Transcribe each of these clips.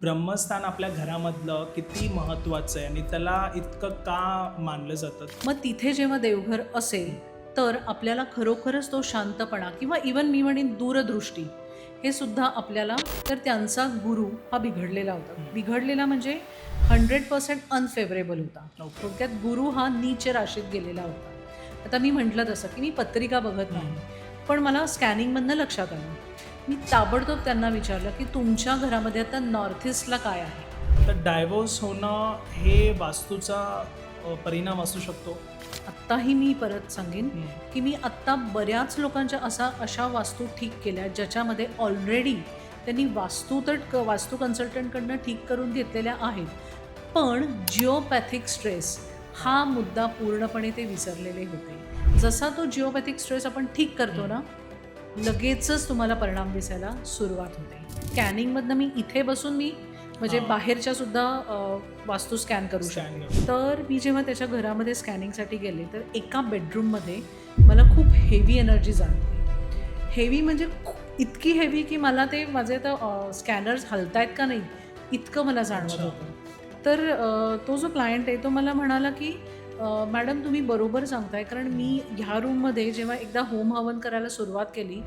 ब्रह्मस्थान आपल्या घरामधलं किती महत्त्वाचं आहे आणि त्याला इतकं का मानलं जातं? मग तिथे जेव्हा देवघर असेल तर आपल्याला खरोखरच तो शांतपणा किंवा इवन मी म्हणेन दूरदृष्टी हे सुद्धा आपल्याला तर त्यांचा गुरु हा बिघडलेला होता. बिघडलेला म्हणजे 100% अनफेवरेबल होता. ओके. थोडक्यात गुरु हा नीच राशीत गेलेला होता. आता मी म्हटलं तसं की मी पत्रिका बघत नाही, पण मला स्कॅनिंगमधनं लक्षात आलं. मी ताबडतोब त्यांना विचारलं की तुमच्या घरामध्ये आता नॉर्थ ईस्टला काय आहे. तर डायव्होर्स होणं हे वास्तूचा परिणाम असू शकतो. आत्ताही मी परत सांगेन हं. की मी आत्ता बऱ्याच लोकांच्या अशा वास्तू ठीक केल्या ज्याच्यामध्ये ऑलरेडी त्यांनी वास्तू कन्सल्टंटकडनं ठीक करून घेतलेल्या आहेत, पण जिओपॅथिक स्ट्रेस हा मुद्दा पूर्णपणे ते विसरलेले होते. जसा तो जिओपॅथिक स्ट्रेस आपण ठीक करतो ना, लगेचच तुम्हाला परिणाम दिसायला सुरुवात होते. स्कॅनिंगमधनं मी इथे बसून म्हणजे हां. बाहेरच्या सुद्धा वास्तू स्कॅन करू स्कॅन शकते. करू. तर मी जेव्हा त्याच्या घरामध्ये स्कॅनिंगसाठी गेले तर एका बेडरूममध्ये मला खूप हेवी एनर्जी जाणवली. हेवी म्हणजे इतकी हेवी की मला ते माझे आता स्कॅनर्स हलतायत का नाही इतकं मला जाणवत अच्छा. होतं. तर तो जो क्लायंट आहे तो मला म्हणाला की मॅडम तुम्ही बरोबर सांगताय, कारण मी ह्या रूममध्ये जेव्हा एकदा होम हवन करायला सुरुवात केली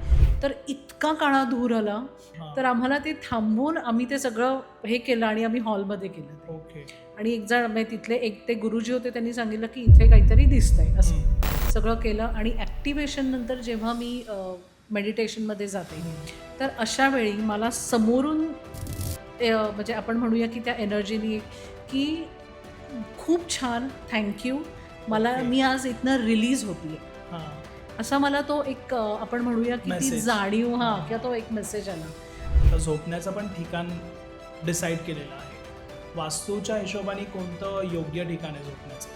तर इतका काळा धूर आला, हां. तर आम्हाला ते थांबवून आम्ही ते सगळं हे केलं आणि आम्ही हॉलमध्ये केलं ते. ओके. आणि एक जण म्हणजे तिथले एक ते गुरुजी होते, त्यांनी सांगितलं की इथे काहीतरी दिसतंय असं. सगळं केलं आणि ॲक्टिव्हेशन नंतर जेव्हा मी मेडिटेशनमध्ये जाते तर अशा वेळी मला समोरून म्हणजे आपण म्हणूया की त्या एनर्जीनी की खूप छान, थँक्यू, ओके. मी आज इथनं रिलीज होतीये. हां. असा मला तो एक आपण म्हणूया की ती मेसेज. जाणीव हां. किंवा तो एक मेसेज आला. तर झोपण्याचं पण ठिकाण डिसाईड केलेलं आहे. वास्तूच्या हिशोबाने कोणतं योग्य ठिकाण आहे झोपण्याचं?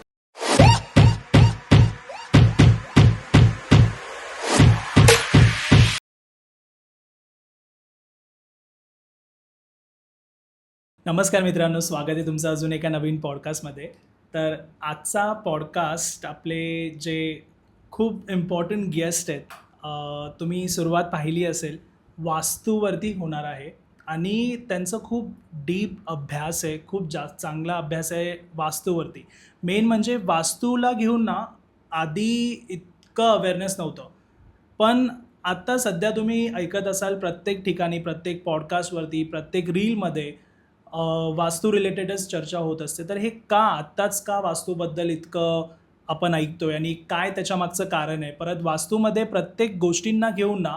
नमस्कार मित्रांनो, स्वागत आहे तुमचं अजून एका नवीन पॉडकास्टमध्ये. तर आजचा पॉडकास्ट आपले जे खूप इम्पॉर्टंट गेस्ट आहेत, तुम्ही सुरुवात पाहिली असेल, वास्तूवरती होणार आहे आणि त्यांचं खूप डीप अभ्यास आहे, खूप चांगला अभ्यास आहे वास्तूवरती. मेन म्हणजे वास्तूला घेऊन ना आधी इतकं अवेअरनेस नव्हतं. पण आत्ता सध्या तुम्ही ऐकत असाल प्रत्येक ठिकाणी, प्रत्येक पॉडकास्टवरती, प्रत्येक रीलमध्ये वास्तू रिलेटेडच चर्चा होत असते. तर हे का आत्ताच का वास्तूबद्दल इतकं आपण ऐकतोय आणि काय त्याच्यामागचं कारण आहे? परत वास्तूमध्ये प्रत्येक गोष्टींना घेऊन ना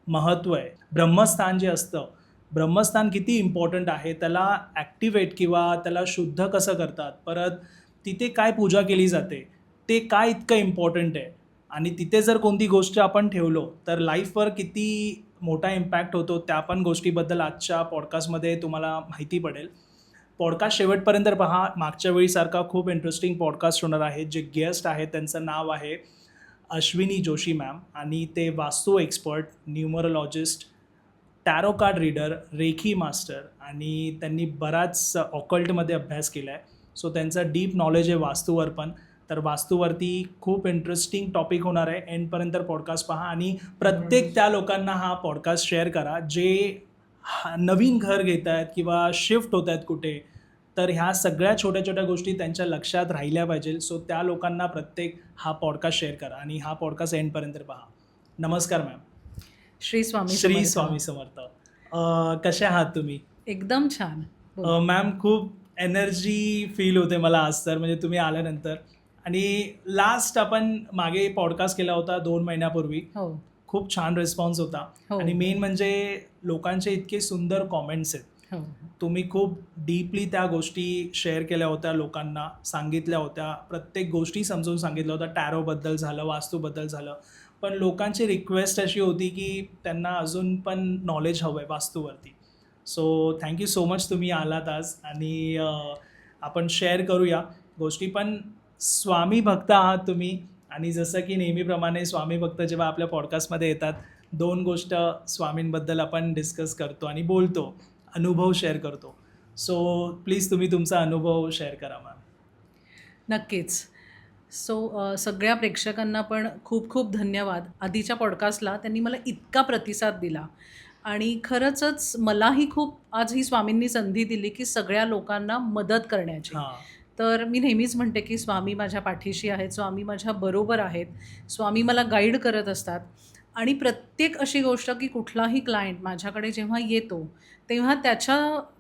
महत्त्व आहे. ब्रह्मस्थान जे असतं, ब्रह्मस्थान किती इम्पॉर्टंट आहे, त्याला ॲक्टिवेट किंवा त्याला शुद्ध कसं करतात, परत तिथे काय पूजा केली जाते, ते काय इतकं इम्पॉर्टंट आहे आणि तिथे जर कोणती गोष्ट आपण ठेवलो तर लाईफवर किती मोठा इम्पॅक्ट होतो, त्या पण गोष्टीबद्दल आजच्या पॉडकास्टमध्ये तुम्हाला माहिती पडेल. पॉडकास्ट शेवटपर्यंत पहा. मागच्या वेळीसारखा खूप इंटरेस्टिंग पॉडकास्ट होणार आहे. जे गेस्ट आहेत त्यांचं नाव आहे अश्विनी जोशी मॅम आणि ते वास्तू expert, numerologist, tarot card reader, रेखी मास्टर आणि त्यांनी बराच ऑकल्टमध्ये अभ्यास केला आहे. सो त्यांचं डीप नॉलेज आहे वास्तूवर पण. तर वास्तूवरती खूप इंटरेस्टिंग टॉपिक होणार आहे. एंडपर्यंत पॉडकास्ट पहा आणि प्रत्येक त्या लोकांना हा पॉडकास्ट शेअर करा जे नवीन घर घेत आहेत किंवा शिफ्ट होत आहेत कुठे. तर ह्या सगळ्या छोट्या छोट्या गोष्टी त्यांच्या लक्षात राहिल्या पाहिजे. सो त्या लोकांना प्रत्येक हा पॉडकास्ट शेअर करा आणि हा पॉडकास्ट एंडपर्यंत पहा. नमस्कार मॅम. श्री स्वामी श्री समर्थ. स्वामी समर्थ. कसे आहात तुम्ही? एकदम छान. बोला. मॅम, खूप एनर्जी फील होते मला आज तर, म्हणजे तुम्ही आल्यानंतर. आणि लास्ट आपण मागे पॉडकास्ट केला होता 2 महिन्यापूर्वी. हो. खूप छान रिस्पॉन्स होता. हो. आणि मेन म्हणजे लोकांचे इतके सुंदर कॉमेंट्स आहेत. हो. तुम्ही खूप डीपली त्या गोष्टी शेअर केल्या होत्या, लोकांना सांगितल्या होत्या, प्रत्येक गोष्टी समजून सांगितल्या होत्या. टॅरोबद्दल झालं, वास्तूबद्दल झालं. पण लोकांची रिक्वेस्ट अशी होती की त्यांना अजून पण नॉलेज हवं आहे वास्तूवरती. सो थँक्यू सो मच, तुम्ही आलात आज आणि आपण शेअर करूया गोष्टी. पण स्वामी भक्त आहात तुम्ही आणि जसं की नेहमीप्रमाणे स्वामी भक्त जेव्हा आपल्या पॉडकास्टमध्ये येतात, 2 गोष्ट स्वामींबद्दल आपण डिस्कस करतो आणि बोलतो, अनुभव शेअर करतो. सो प्लीज तुम्ही तुमचा अनुभव शेअर करा मॅम. नक्कीच. सगळ्या प्रेक्षकांना पण खूप खूप धन्यवाद. आधीच्या पॉडकास्टला त्यांनी मला इतका प्रतिसाद दिला आणि खरंचच मलाही खूप आज ही स्वामींनी संधी दिली की सगळ्या लोकांना मदत करण्याची. हां. तर मी नेहमीच म्हणते की स्वामी माझ्या पाठीशी आहेत, स्वामी माझ्या बरोबर आहेत, स्वामी मला गाईड करत असतात. आणि प्रत्येक अशी गोष्ट की कुठलाही क्लायंट माझ्याकडे जेव्हा येतो, तेव्हा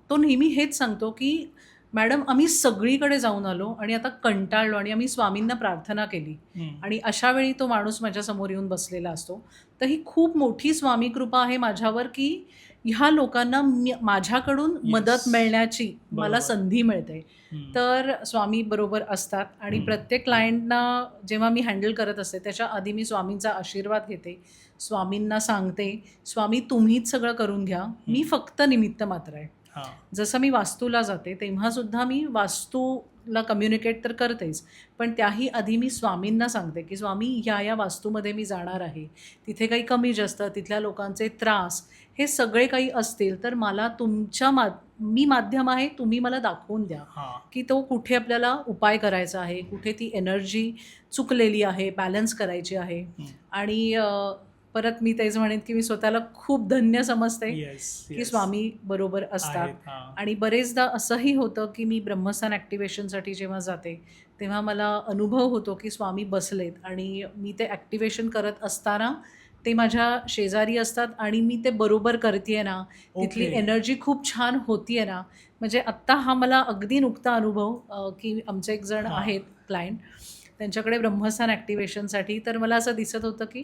तो नेहमी हेच सांगतो की "मॅडम, आम्ही सगळीकडे जाऊन आलो आणि आता कंटाळलो आणि आम्ही स्वामींना प्रार्थना केली." हं. आणि अशा वेळी तो माणूस माझ्यासमोर येऊन बसलेला असतो. तर ही खूप मोठी स्वामी कृपा आहे माझ्यावर की ह्या लोकांना माझ्याकडून मदत येस. मिळण्याची मला बरोबर. संधी मिळते. हं. तर स्वामी बरोबर असतात आणि हं. प्रत्येक क्लायंटना जेव्हा मी हँडल करत असते त्याच्या आधी मी स्वामींचा आशीर्वाद घेते. स्वामींना सांगते, "स्वामी तुम्हीच सगळं करून घ्या. मी फक्त निमित्त मात्र आहे." हां. जसं मी वास्तूला जाते तेव्हासुद्धा मी वास्तूला कम्युनिकेट तर करतेच, पण त्याही आधी मी स्वामींना सांगते की स्वामी ह्या वास्तूमध्ये मी जाणार आहे. तिथे काही कमी जास्त, तिथल्या लोकांचे त्रास हे सगळे काही असतील तर मला मी माध्यम आहे, तुम्ही मला दाखवून द्या हां. की तो कुठे आपल्याला उपाय करायचा आहे, कुठे ती एनर्जी चुकलेली आहे, बॅलन्स करायची आहे. हं. आणि परत मी तेच म्हणेन की मी स्वतःला खूप धन्य समजते येस, की येस. स्वामी बरोबर असतात. आहेत. हां. आणि बरेचदा असंही होतं की मी ब्रह्मस्थान ॲक्टिव्हेशनसाठी जेव्हा जाते, तेव्हा मला अनुभव होतो की स्वामी बसलेत आणि मी ते ॲक्टिव्हेशन करत असताना ते माझ्या शेजारी असतात आणि मी ते बरोबर करतीये ना, तिथली ओके. एनर्जी खूप छान होतीये ना, म्हणजे आत्ता हा मला अगदी नुकता अनुभव की आमचे एक जण हां. आहेत क्लायंट, त्यांच्याकडे ब्रह्मस्थान ॲक्टिव्हेशनसाठी तर मला असं दिसत होतं की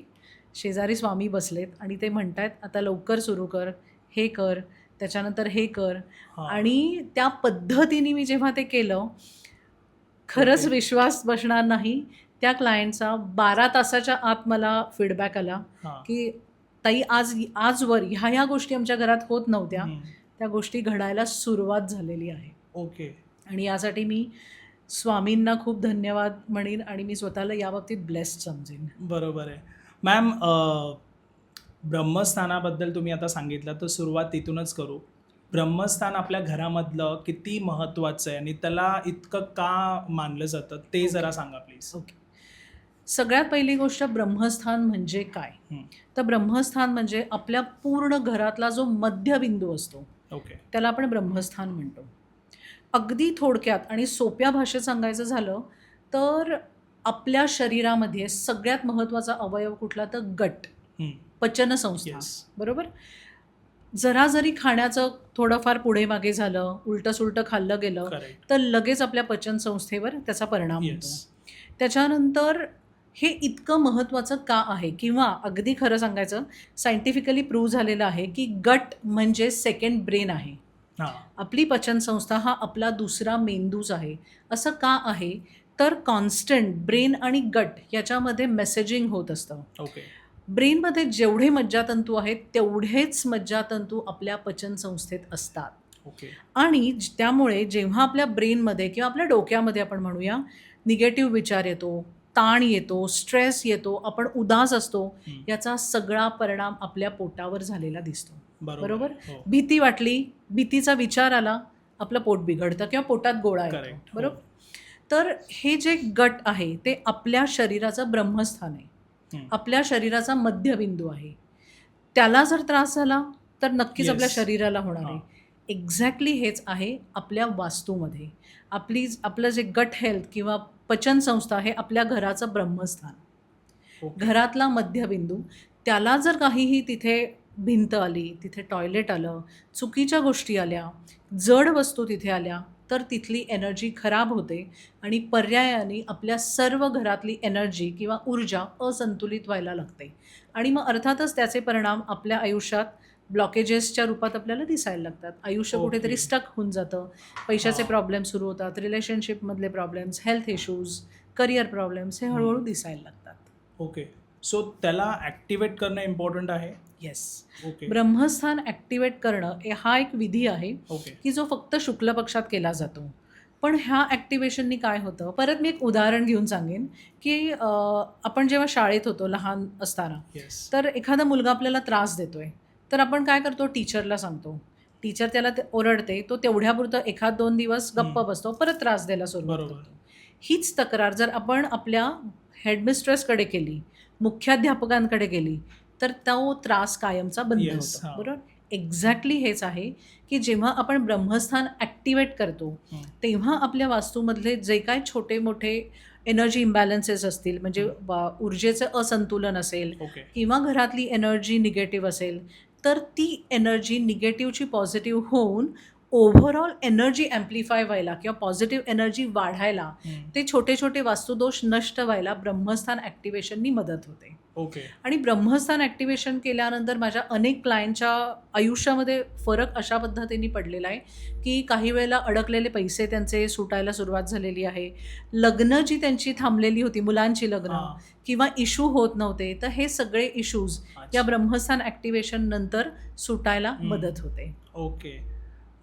शेजारी स्वामी बसलेत आणि ते म्हणतायत, "आता लवकर सुरू कर, हे कर, त्याच्यानंतर हे कर." हां. आणि त्या पद्धतीने मी जेव्हा ते केलं, खरंच ओके. विश्वास बसणार नाही, त्या क्लायंटचा 12 तासाच्या आत मला फीडबॅक आला, हां. की "ताई आजवर ह्या गोष्टी आमच्या घरात होत नव्हत्या, हं. त्या गोष्टी घडायला सुरुवात झालेली आहे." ओके. आणि यासाठी मी स्वामींना खूप धन्यवाद म्हणेन आणि मी स्वतःला याबाबतीत ब्लेस्ड समजेन. बरोबर आहे. मॅम, ब्रह्मस्थानाबद्दल तुम्ही आता सांगितलं, तर सुरुवात तिथूनच करू. ब्रह्मस्थान आपल्या घरामधलं किती महत्त्वाचं आहे आणि त्याला इतकं का मानलं जातं ते जरा सांगा प्लीज? ओके. सगळ्यात पहिली गोष्ट ब्रह्मस्थान म्हणजे काय? हं. तर ब्रह्मस्थान म्हणजे आपल्या पूर्ण घरातला जो मध्यबिंदू असतो, ओके. त्याला आपण ब्रह्मस्थान म्हणतो. अगदी थोडक्यात आणि सोप्या भाषेत सांगायचं झालं, तर आपल्या शरीरामध्ये सगळ्यात महत्त्वाचा अवयव कुठला? तर गट, हं. पचनसंस्था, येस. बरोबर? जरा जरी खाण्याचं थोडंफार पुढे-मागे झालं, उलटं-सुलटं खाल्लं गेलं, करेक्ट. तर लगेच आपल्या पचनसंस्थेवर त्याचा परिणाम होतो. येस. त्याच्यानंतर हे इतकं महत्त्वाचं का आहे? किंवा अगदी खरं सांगायचं, सायंटिफिकली प्रूव्ह झालेलं आहे, की गट म्हणजे सेकंड ब्रेन आहे. हां. आपली पचनसंस्था हा आपला दुसरा मेंदूच आहे. असं का आहे? तर कॉन्स्टंट ब्रेन आणि गट याच्यामध्ये मेसेजिंग होत असतं. ओके. ब्रेनमध्ये जेवढे मज्जातंतू आहेत, तेवढेच मज्जातंतू आपल्या पचनसंस्थेत असतात. ओके. आणि त्यामुळे जेव्हा आपल्या ब्रेनमध्ये किंवा आपल्या डोक्यामध्ये आपण म्हणूया, निगेटिव्ह विचार येतो, ताण येतो, स्ट्रेस येतो, आपण उदास असतो, हं. याचा सगळा परिणाम आपल्या पोटावर झालेला दिसतो. बरोबर? हो. भीती वाटली, भीतीचा विचार आला, आपलं पोट बिघडतं किंवा पोटात गोळा येतो. करेक्ट. हो. बरोबर? तर हे जे गट आहे, ते आपल्या शरीराचं ब्रह्मस्थान आहे. हं. आपल्या शरीराचा मध्यबिंदू आहे. त्याला जर त्रास झाला, तर नक्कीच आपल्या Yes. शरीराला होणार आहे. हां. एक्झॅक्टली हेच आहे आपल्या वास्तूमध्ये. आपलं जे गट हेल्थ किंवा पचनसंस्था हे आपल्या घराचं ब्रह्मस्थान. ओके. घरातला मध्यबिंदू. त्याला जर काहीही तिथे भिंत आली, तिथे टॉयलेट आलं, चुकीच्या गोष्टी आल्या, जड वस्तू तिथे आल्या, तर तिथली एनर्जी खराब होते आणि पर्यायाने आपल्या सर्व घरातली एनर्जी किंवा ऊर्जा असंतुलित व्हायला लागते. आणि मग अर्थातच त्याचे परिणाम आपल्या आयुष्यात ब्लॉकेजेसच्या रूपात आपल्याला दिसायला लागतात. आयुष्य कुठेतरी ओके. स्टक होऊन जातं. पैशाचे हां. प्रॉब्लेम सुरू होतात, रिलेशनशिपमधले problems, health issues, career problems हे हळूहळू दिसायला लागतात. ओके. सो त्याला ॲक्टिवेट करणं इम्पॉर्टंट आहे? येस. ओके. ब्रह्मस्थान ॲक्टिवेट करणं हा एक विधी आहे ओके. की जो फक्त शुक्ल पक्षात केला जातो. पण ह्या ॲक्टिवेशननी काय होतं, परत मी एक उदाहरण घेऊन सांगेन की आपण जेव्हा शाळेत होतो लहान असताना, येस. तर एखादा मुलगा आपल्याला त्रास देतोय, तर आपण काय करतो, टीचरला सांगतो. टीचर त्याला ओरडते, तो तेवढ्यापुरतं 1-2 दिवस गप्प बसतो, परत त्रास द्यायला सुरुवात बरोबर. करतो. हीच तक्रार जर आपण आपल्या हेडमिस्ट्रेसकडे केली, मुख्याध्यापकांकडे गेली, तर तो त्रास कायमचा बंद Yes, होतो. हां. बरोबर? एक्झॅक्टली हेच आहे, की जेव्हा आपण ब्रह्मस्थान ॲक्टिवेट करतो, हं. तेव्हा आपल्या वास्तूमधले जे काही छोटे-मोठे एनर्जी इम्बॅलन्सेस असतील, म्हणजे ऊर्जेचं असंतुलन असेल ओके. किंवा घरातली एनर्जी निगेटिव्ह असेल, तर ती एनर्जी निगेटिव्हची पॉझिटिव्ह होऊन ओव्हरऑल एनर्जी ॲम्प्लिफाय व्हायला किंवा पॉझिटिव्ह एनर्जी वाढायला, ते छोटे-छोटे वास्तुदोष नष्ट व्हायला ब्रह्मस्थान ॲक्टिव्हेशननी मदत होते. ओके. आणि ब्रह्मस्थान ॲक्टिव्हेशन केल्यानंतर माझ्या अनेक क्लायंटच्या आयुष्यामध्ये फरक अशा पद्धतीने पडलेला आहे, की काही वेळेला अडकलेले पैसे त्यांचे सुटायला सुरुवात झालेली आहे. लग्न जी त्यांची थांबलेली होती, मुलांची लग्न हां. किंवा इश्यू होत नव्हते, तर हे सगळे इश्यूज या अच्छा. ब्रह्मस्थान ॲक्टिव्हेशन नंतर सुटायला हं. मदत होते. ओके.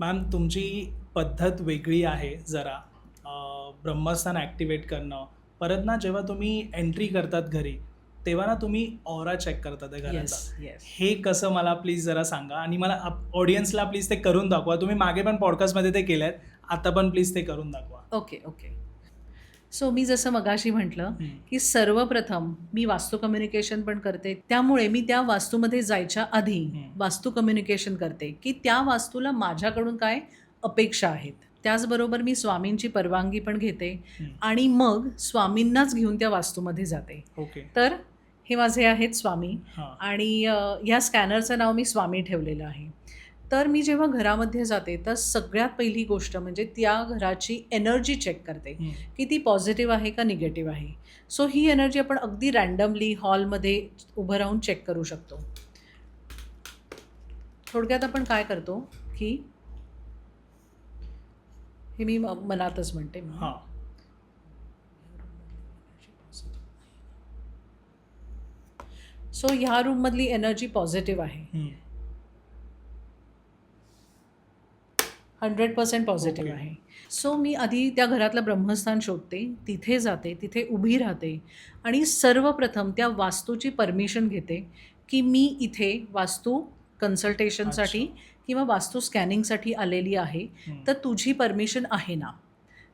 मॅम तुमची पद्धत वेगळी आहे जरा. ब्रह्मस्थान ॲक्टिवेट करणं. परत ना जेव्हा तुम्ही एंट्री करतात घरी, तेव्हा ना तुम्ही ऑरा चेक करता त्या घराचा. Yes, yes. हे कसं मला प्लीज जरा सांगा आणि मला ऑडियन्सला प्लीज ते करून दाखवा. तुम्ही मागे पण पॉडकास्टमध्ये ते केलं आहे. आता पण प्लीज ते करून दाखवा. Okay, okay. सो मी जसं मगाशी म्हटलं, हं. की सर्वप्रथम मी वास्तू कम्युनिकेशन पण करते. त्यामुळे मी त्या वास्तूमध्ये जायच्या आधी वास्तू कम्युनिकेशन करते, की त्या वास्तूला माझ्याकडून काय अपेक्षा आहेत. त्याचबरोबर मी स्वामींची परवानगी पण घेते आणि मग स्वामींनाच घेऊन त्या वास्तूमध्ये जाते. ओके. तर हे माझे आहेत स्वामी हां. आणि ह्या स्कॅनरचं नाव मी स्वामी ठेवलेलं आहे. तर मी जेव्हा घरामध्ये जाते तर सगळ्यात पहिली गोष्ट म्हणजे त्या घराची एनर्जी चेक करते, की ती पॉझिटिव्ह आहे का निगेटिव्ह आहे. सो ही एनर्जी आपण अगदी रँडमली हॉलमध्ये उभं राहून चेक करू शकतो. थोडक्यात आपण काय करतो, की हे मी मनातच म्हणते. हां. सो ह्या रूममधली एनर्जी पॉझिटिव्ह आहे. 100% पॉझिटिव्ह ओके. आहे. सो मी आधी त्या घरातलं ब्रह्मस्थान शोधते, तिथे जाते, तिथे उभी राहते आणि सर्वप्रथम त्या वास्तूची परमिशन घेते, की मी इथे वास्तू कन्सल्टेशनसाठी किंवा वास्तू स्कॅनिंगसाठी आलेली आहे, तर तुझी परमिशन आहे ना?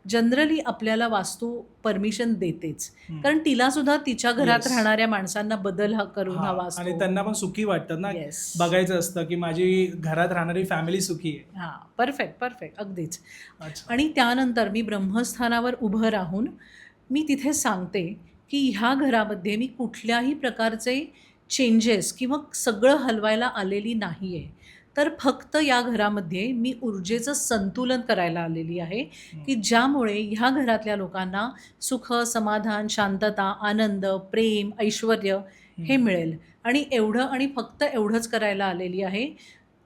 जनरली आपल्याला वास्तू परमिशन देतेच, कारण तिलासुद्धा तिच्या घरात Yes. राहणाऱ्या माणसांना बदल करून हां. हवा आणि असतो. त्यांना पण सुखी वाटतात ना. Yes. बघायचं असतं की माझी घरात राहणारी फॅमिली सुखी आहे. हां, परफेक्ट, अगदीच. अच्छा. आणि त्यानंतर मी ब्रह्मस्थानावर उभं राहून मी तिथे सांगते, की ह्या घरामध्ये मी कुठल्याही प्रकारचे चेंजेस किंवा सगळं हलवायला आलेली नाही आहे. तर फक्त या घरामध्ये मी ऊर्जेचं संतुलन करायला आलेली आहे, की ज्यामुळे ह्या घरातल्या लोकांना सुख, समाधान, शांतता, आनंद, प्रेम, ऐश्वर्य हे मिळेल. आणि एवढं आणि फक्त एवढंच करायला आलेली आहे.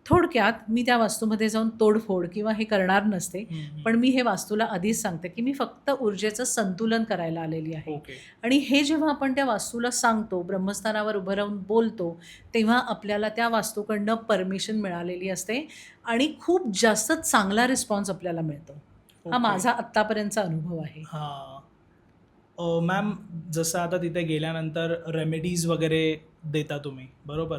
थोडक्यात मी त्या वास्तूमध्ये जाऊन तोडफोड किंवा हे करणार नसते, पण मी हे वास्तूला आधीच सांगते, की मी फक्त ऊर्जेचं संतुलन करायला आलेली आहे. ओके. आणि हे जेव्हा आपण त्या वास्तूला सांगतो, ब्रह्मस्थानावर उभं राहून बोलतो, तेव्हा आपल्याला त्या वास्तूकडनं परमिशन मिळालेली असते आणि खूप जास्त चांगला रिस्पॉन्स आपल्याला मिळतो. हा ओके. माझा आत्तापर्यंतचा अनुभव आहे. हां. मॅम जसं आता तिथे गेल्यानंतर रेमेडीज वगैरे देता तुम्ही, बरोबर?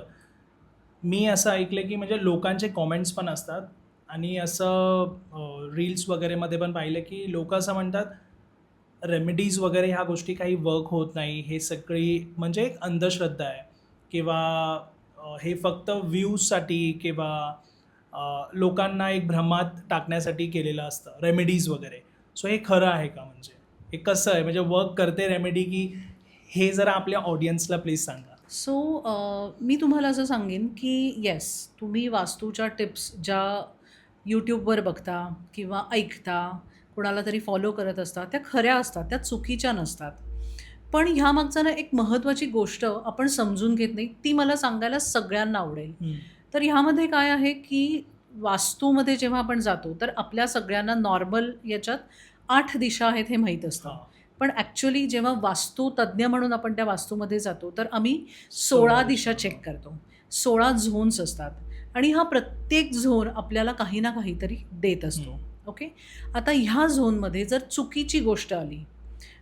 मी असं ऐकलं की म्हणजे लोकांचे कॉमेंट्स पण असतात आणि असं रील्स वगैरेमध्ये पण पाहिलं की लोक असं म्हणतात रेमेडीज वगैरे ह्या गोष्टी काही वर्क होत नाही, हे सगळी म्हणजे एक अंधश्रद्धा आहे किंवा हे फक्त व्ह्यूजसाठी किंवा लोकांना एक भ्रमात टाकण्यासाठी केलेलं असतं रेमेडीज वगैरे. सो हे खरं आहे का? म्हणजे हे कसं आहे, म्हणजे वर्क करते रेमेडी की हे जरा आपल्या ऑडियन्सला प्लीज सांगा. सो मी तुम्हाला असं सांगेन की येस, तुम्ही वास्तूच्या टिप्स ज्या यूट्यूबवर बघता किंवा ऐकता, कोणाला तरी फॉलो करत असता, त्या खऱ्या असतात, त्या चुकीच्या नसतात. पण ह्यामागचं ना एक महत्त्वाची गोष्ट आपण समजून घेत नाही, ती मला सांगायला सगळ्यांना आवडेल. तर ह्यामध्ये काय आहे की वास्तूमध्ये जेव्हा आपण जातो, तर आपल्या सगळ्यांना नॉर्मल याच्यात 8 दिशा आहेत हे माहीत असतं. हां. पण ॲक्च्युअली जेव्हा वास्तुतज्ञ म्हणून आपण त्या वास्तूमध्ये जातो, तर आम्ही 16 दिशा चेक करतो. 16 झोन्स असतात आणि हा प्रत्येक झोन आपल्याला काही ना काहीतरी देत असतो. ओके. आता ह्या झोनमध्ये जर चुकीची गोष्ट आली,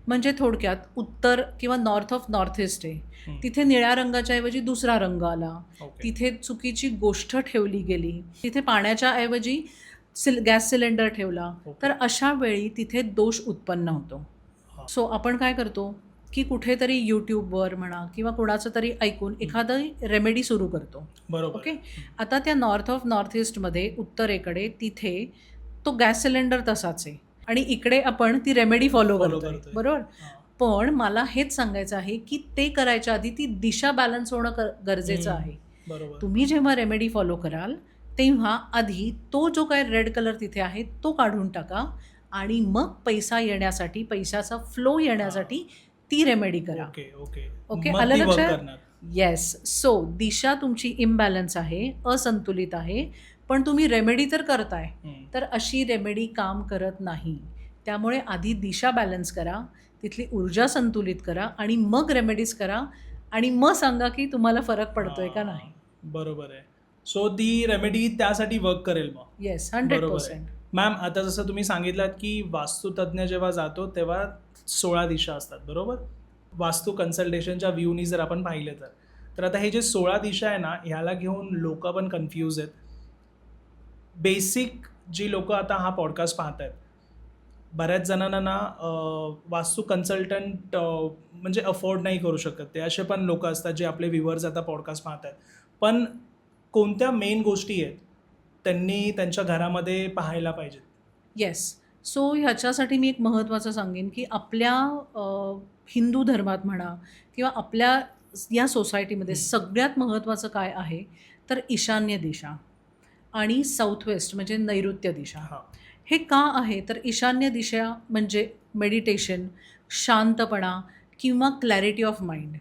म्हणजे थोडक्यात उत्तर किंवा नॉर्थ ऑफ नॉर्थ ईस्ट आहे, तिथे निळ्या रंगाच्या ऐवजी दुसरा रंग आला, ओके. तिथे चुकीची गोष्ट ठेवली गेली, तिथे पाण्याच्या ऐवजी गॅस सिलेंडर ठेवला, ओके. तर अशा वेळी तिथे दोष उत्पन्न होतो. सो आपण काय करतो, की कुठेतरी यूट्यूबवर म्हणा किंवा कोणाचं तरी ऐकून एखादं रेमेडी सुरू करतो. बरोबर. ओके. आता त्या नॉर्थ ईस्टमध्ये उत्तरेकडे तिथे तो गॅस सिलेंडर तसाच आहे आणि इकडे आपण ती रेमेडी फॉलो Follow करतोय, करतोय. बरोबर. हां. पण मला हेच सांगायचं आहे की ते करायच्या आधी ती दिशा बॅलन्स होणं गरजेचं हम्म. आहे. बरोबर. तुम्ही जेव्हा रेमेडी फॉलो कराल तेव्हा आधी तो जो काय रेड कलर तिथे आहे तो काढून टाका आणि मग पैसा येण्यासाठी, पैशाचा फ्लो येण्यासाठी ती रेमेडी करा. ओके ओके ओके, मग आलं ती work लक्षात? करणार. येस. सो दिशा तुमची इम्बॅलन्स आहे, असंतुलित आहे, पण तुम्ही रेमेडी तर करताय, हम्म. तर अशी रेमेडी काम करत नाही. त्यामुळे आधी दिशा बॅलन्स करा, तिथली ऊर्जा संतुलित करा आणि मग रेमेडीज करा आणि मग सांगा की तुम्हाला फरक पडतोय का नाही. बरोबर आहे. सो ती रेमेडी त्यासाठी वर्क करेल मग. येस, बरोबर 100%. आहे. मॅम आता जसं तुम्ही सांगितलात की वास्तुतज्ञ जेव्हा जातो तेव्हा 16 दिशा असतात, बरोबर. वास्तू कन्सल्टेशनच्या व्ह्यूनी जर आपण पाहिलं तर आता हे जे 16 दिशा आहे ना, ह्याला घेऊन लोक पण कन्फ्यूज आहेत. बेसिक जी लोक आता हा पॉडकास्ट पाहत आहेत, बऱ्याच जणांना ना वास्तू कन्सल्टंट म्हणजे अफोर्ड नाही करू शकत. ते असे पण लोक असतात जे आपले व्ह्युअर्स आता पॉडकास्ट पाहत आहेत. पण कोणत्या मेन गोष्टी आहेत त्यांनी त्यांच्या घरामध्ये पाहायला पाहिजेत? येस. सो ह्याच्यासाठी मी एक महत्त्वाचं सांगेन की आपल्या हिंदू धर्मात म्हणा किंवा आपल्या या सोसायटीमध्ये सगळ्यात महत्त्वाचं काय आहे तर ईशान्य दिशा आणि साऊथ वेस्ट म्हणजे नैऋत्य दिशा. हां. हे का आहे तर ईशान्य दिशा म्हणजे मेडिटेशन, शांतपणा किंवा क्लॅरिटी ऑफ माइंड.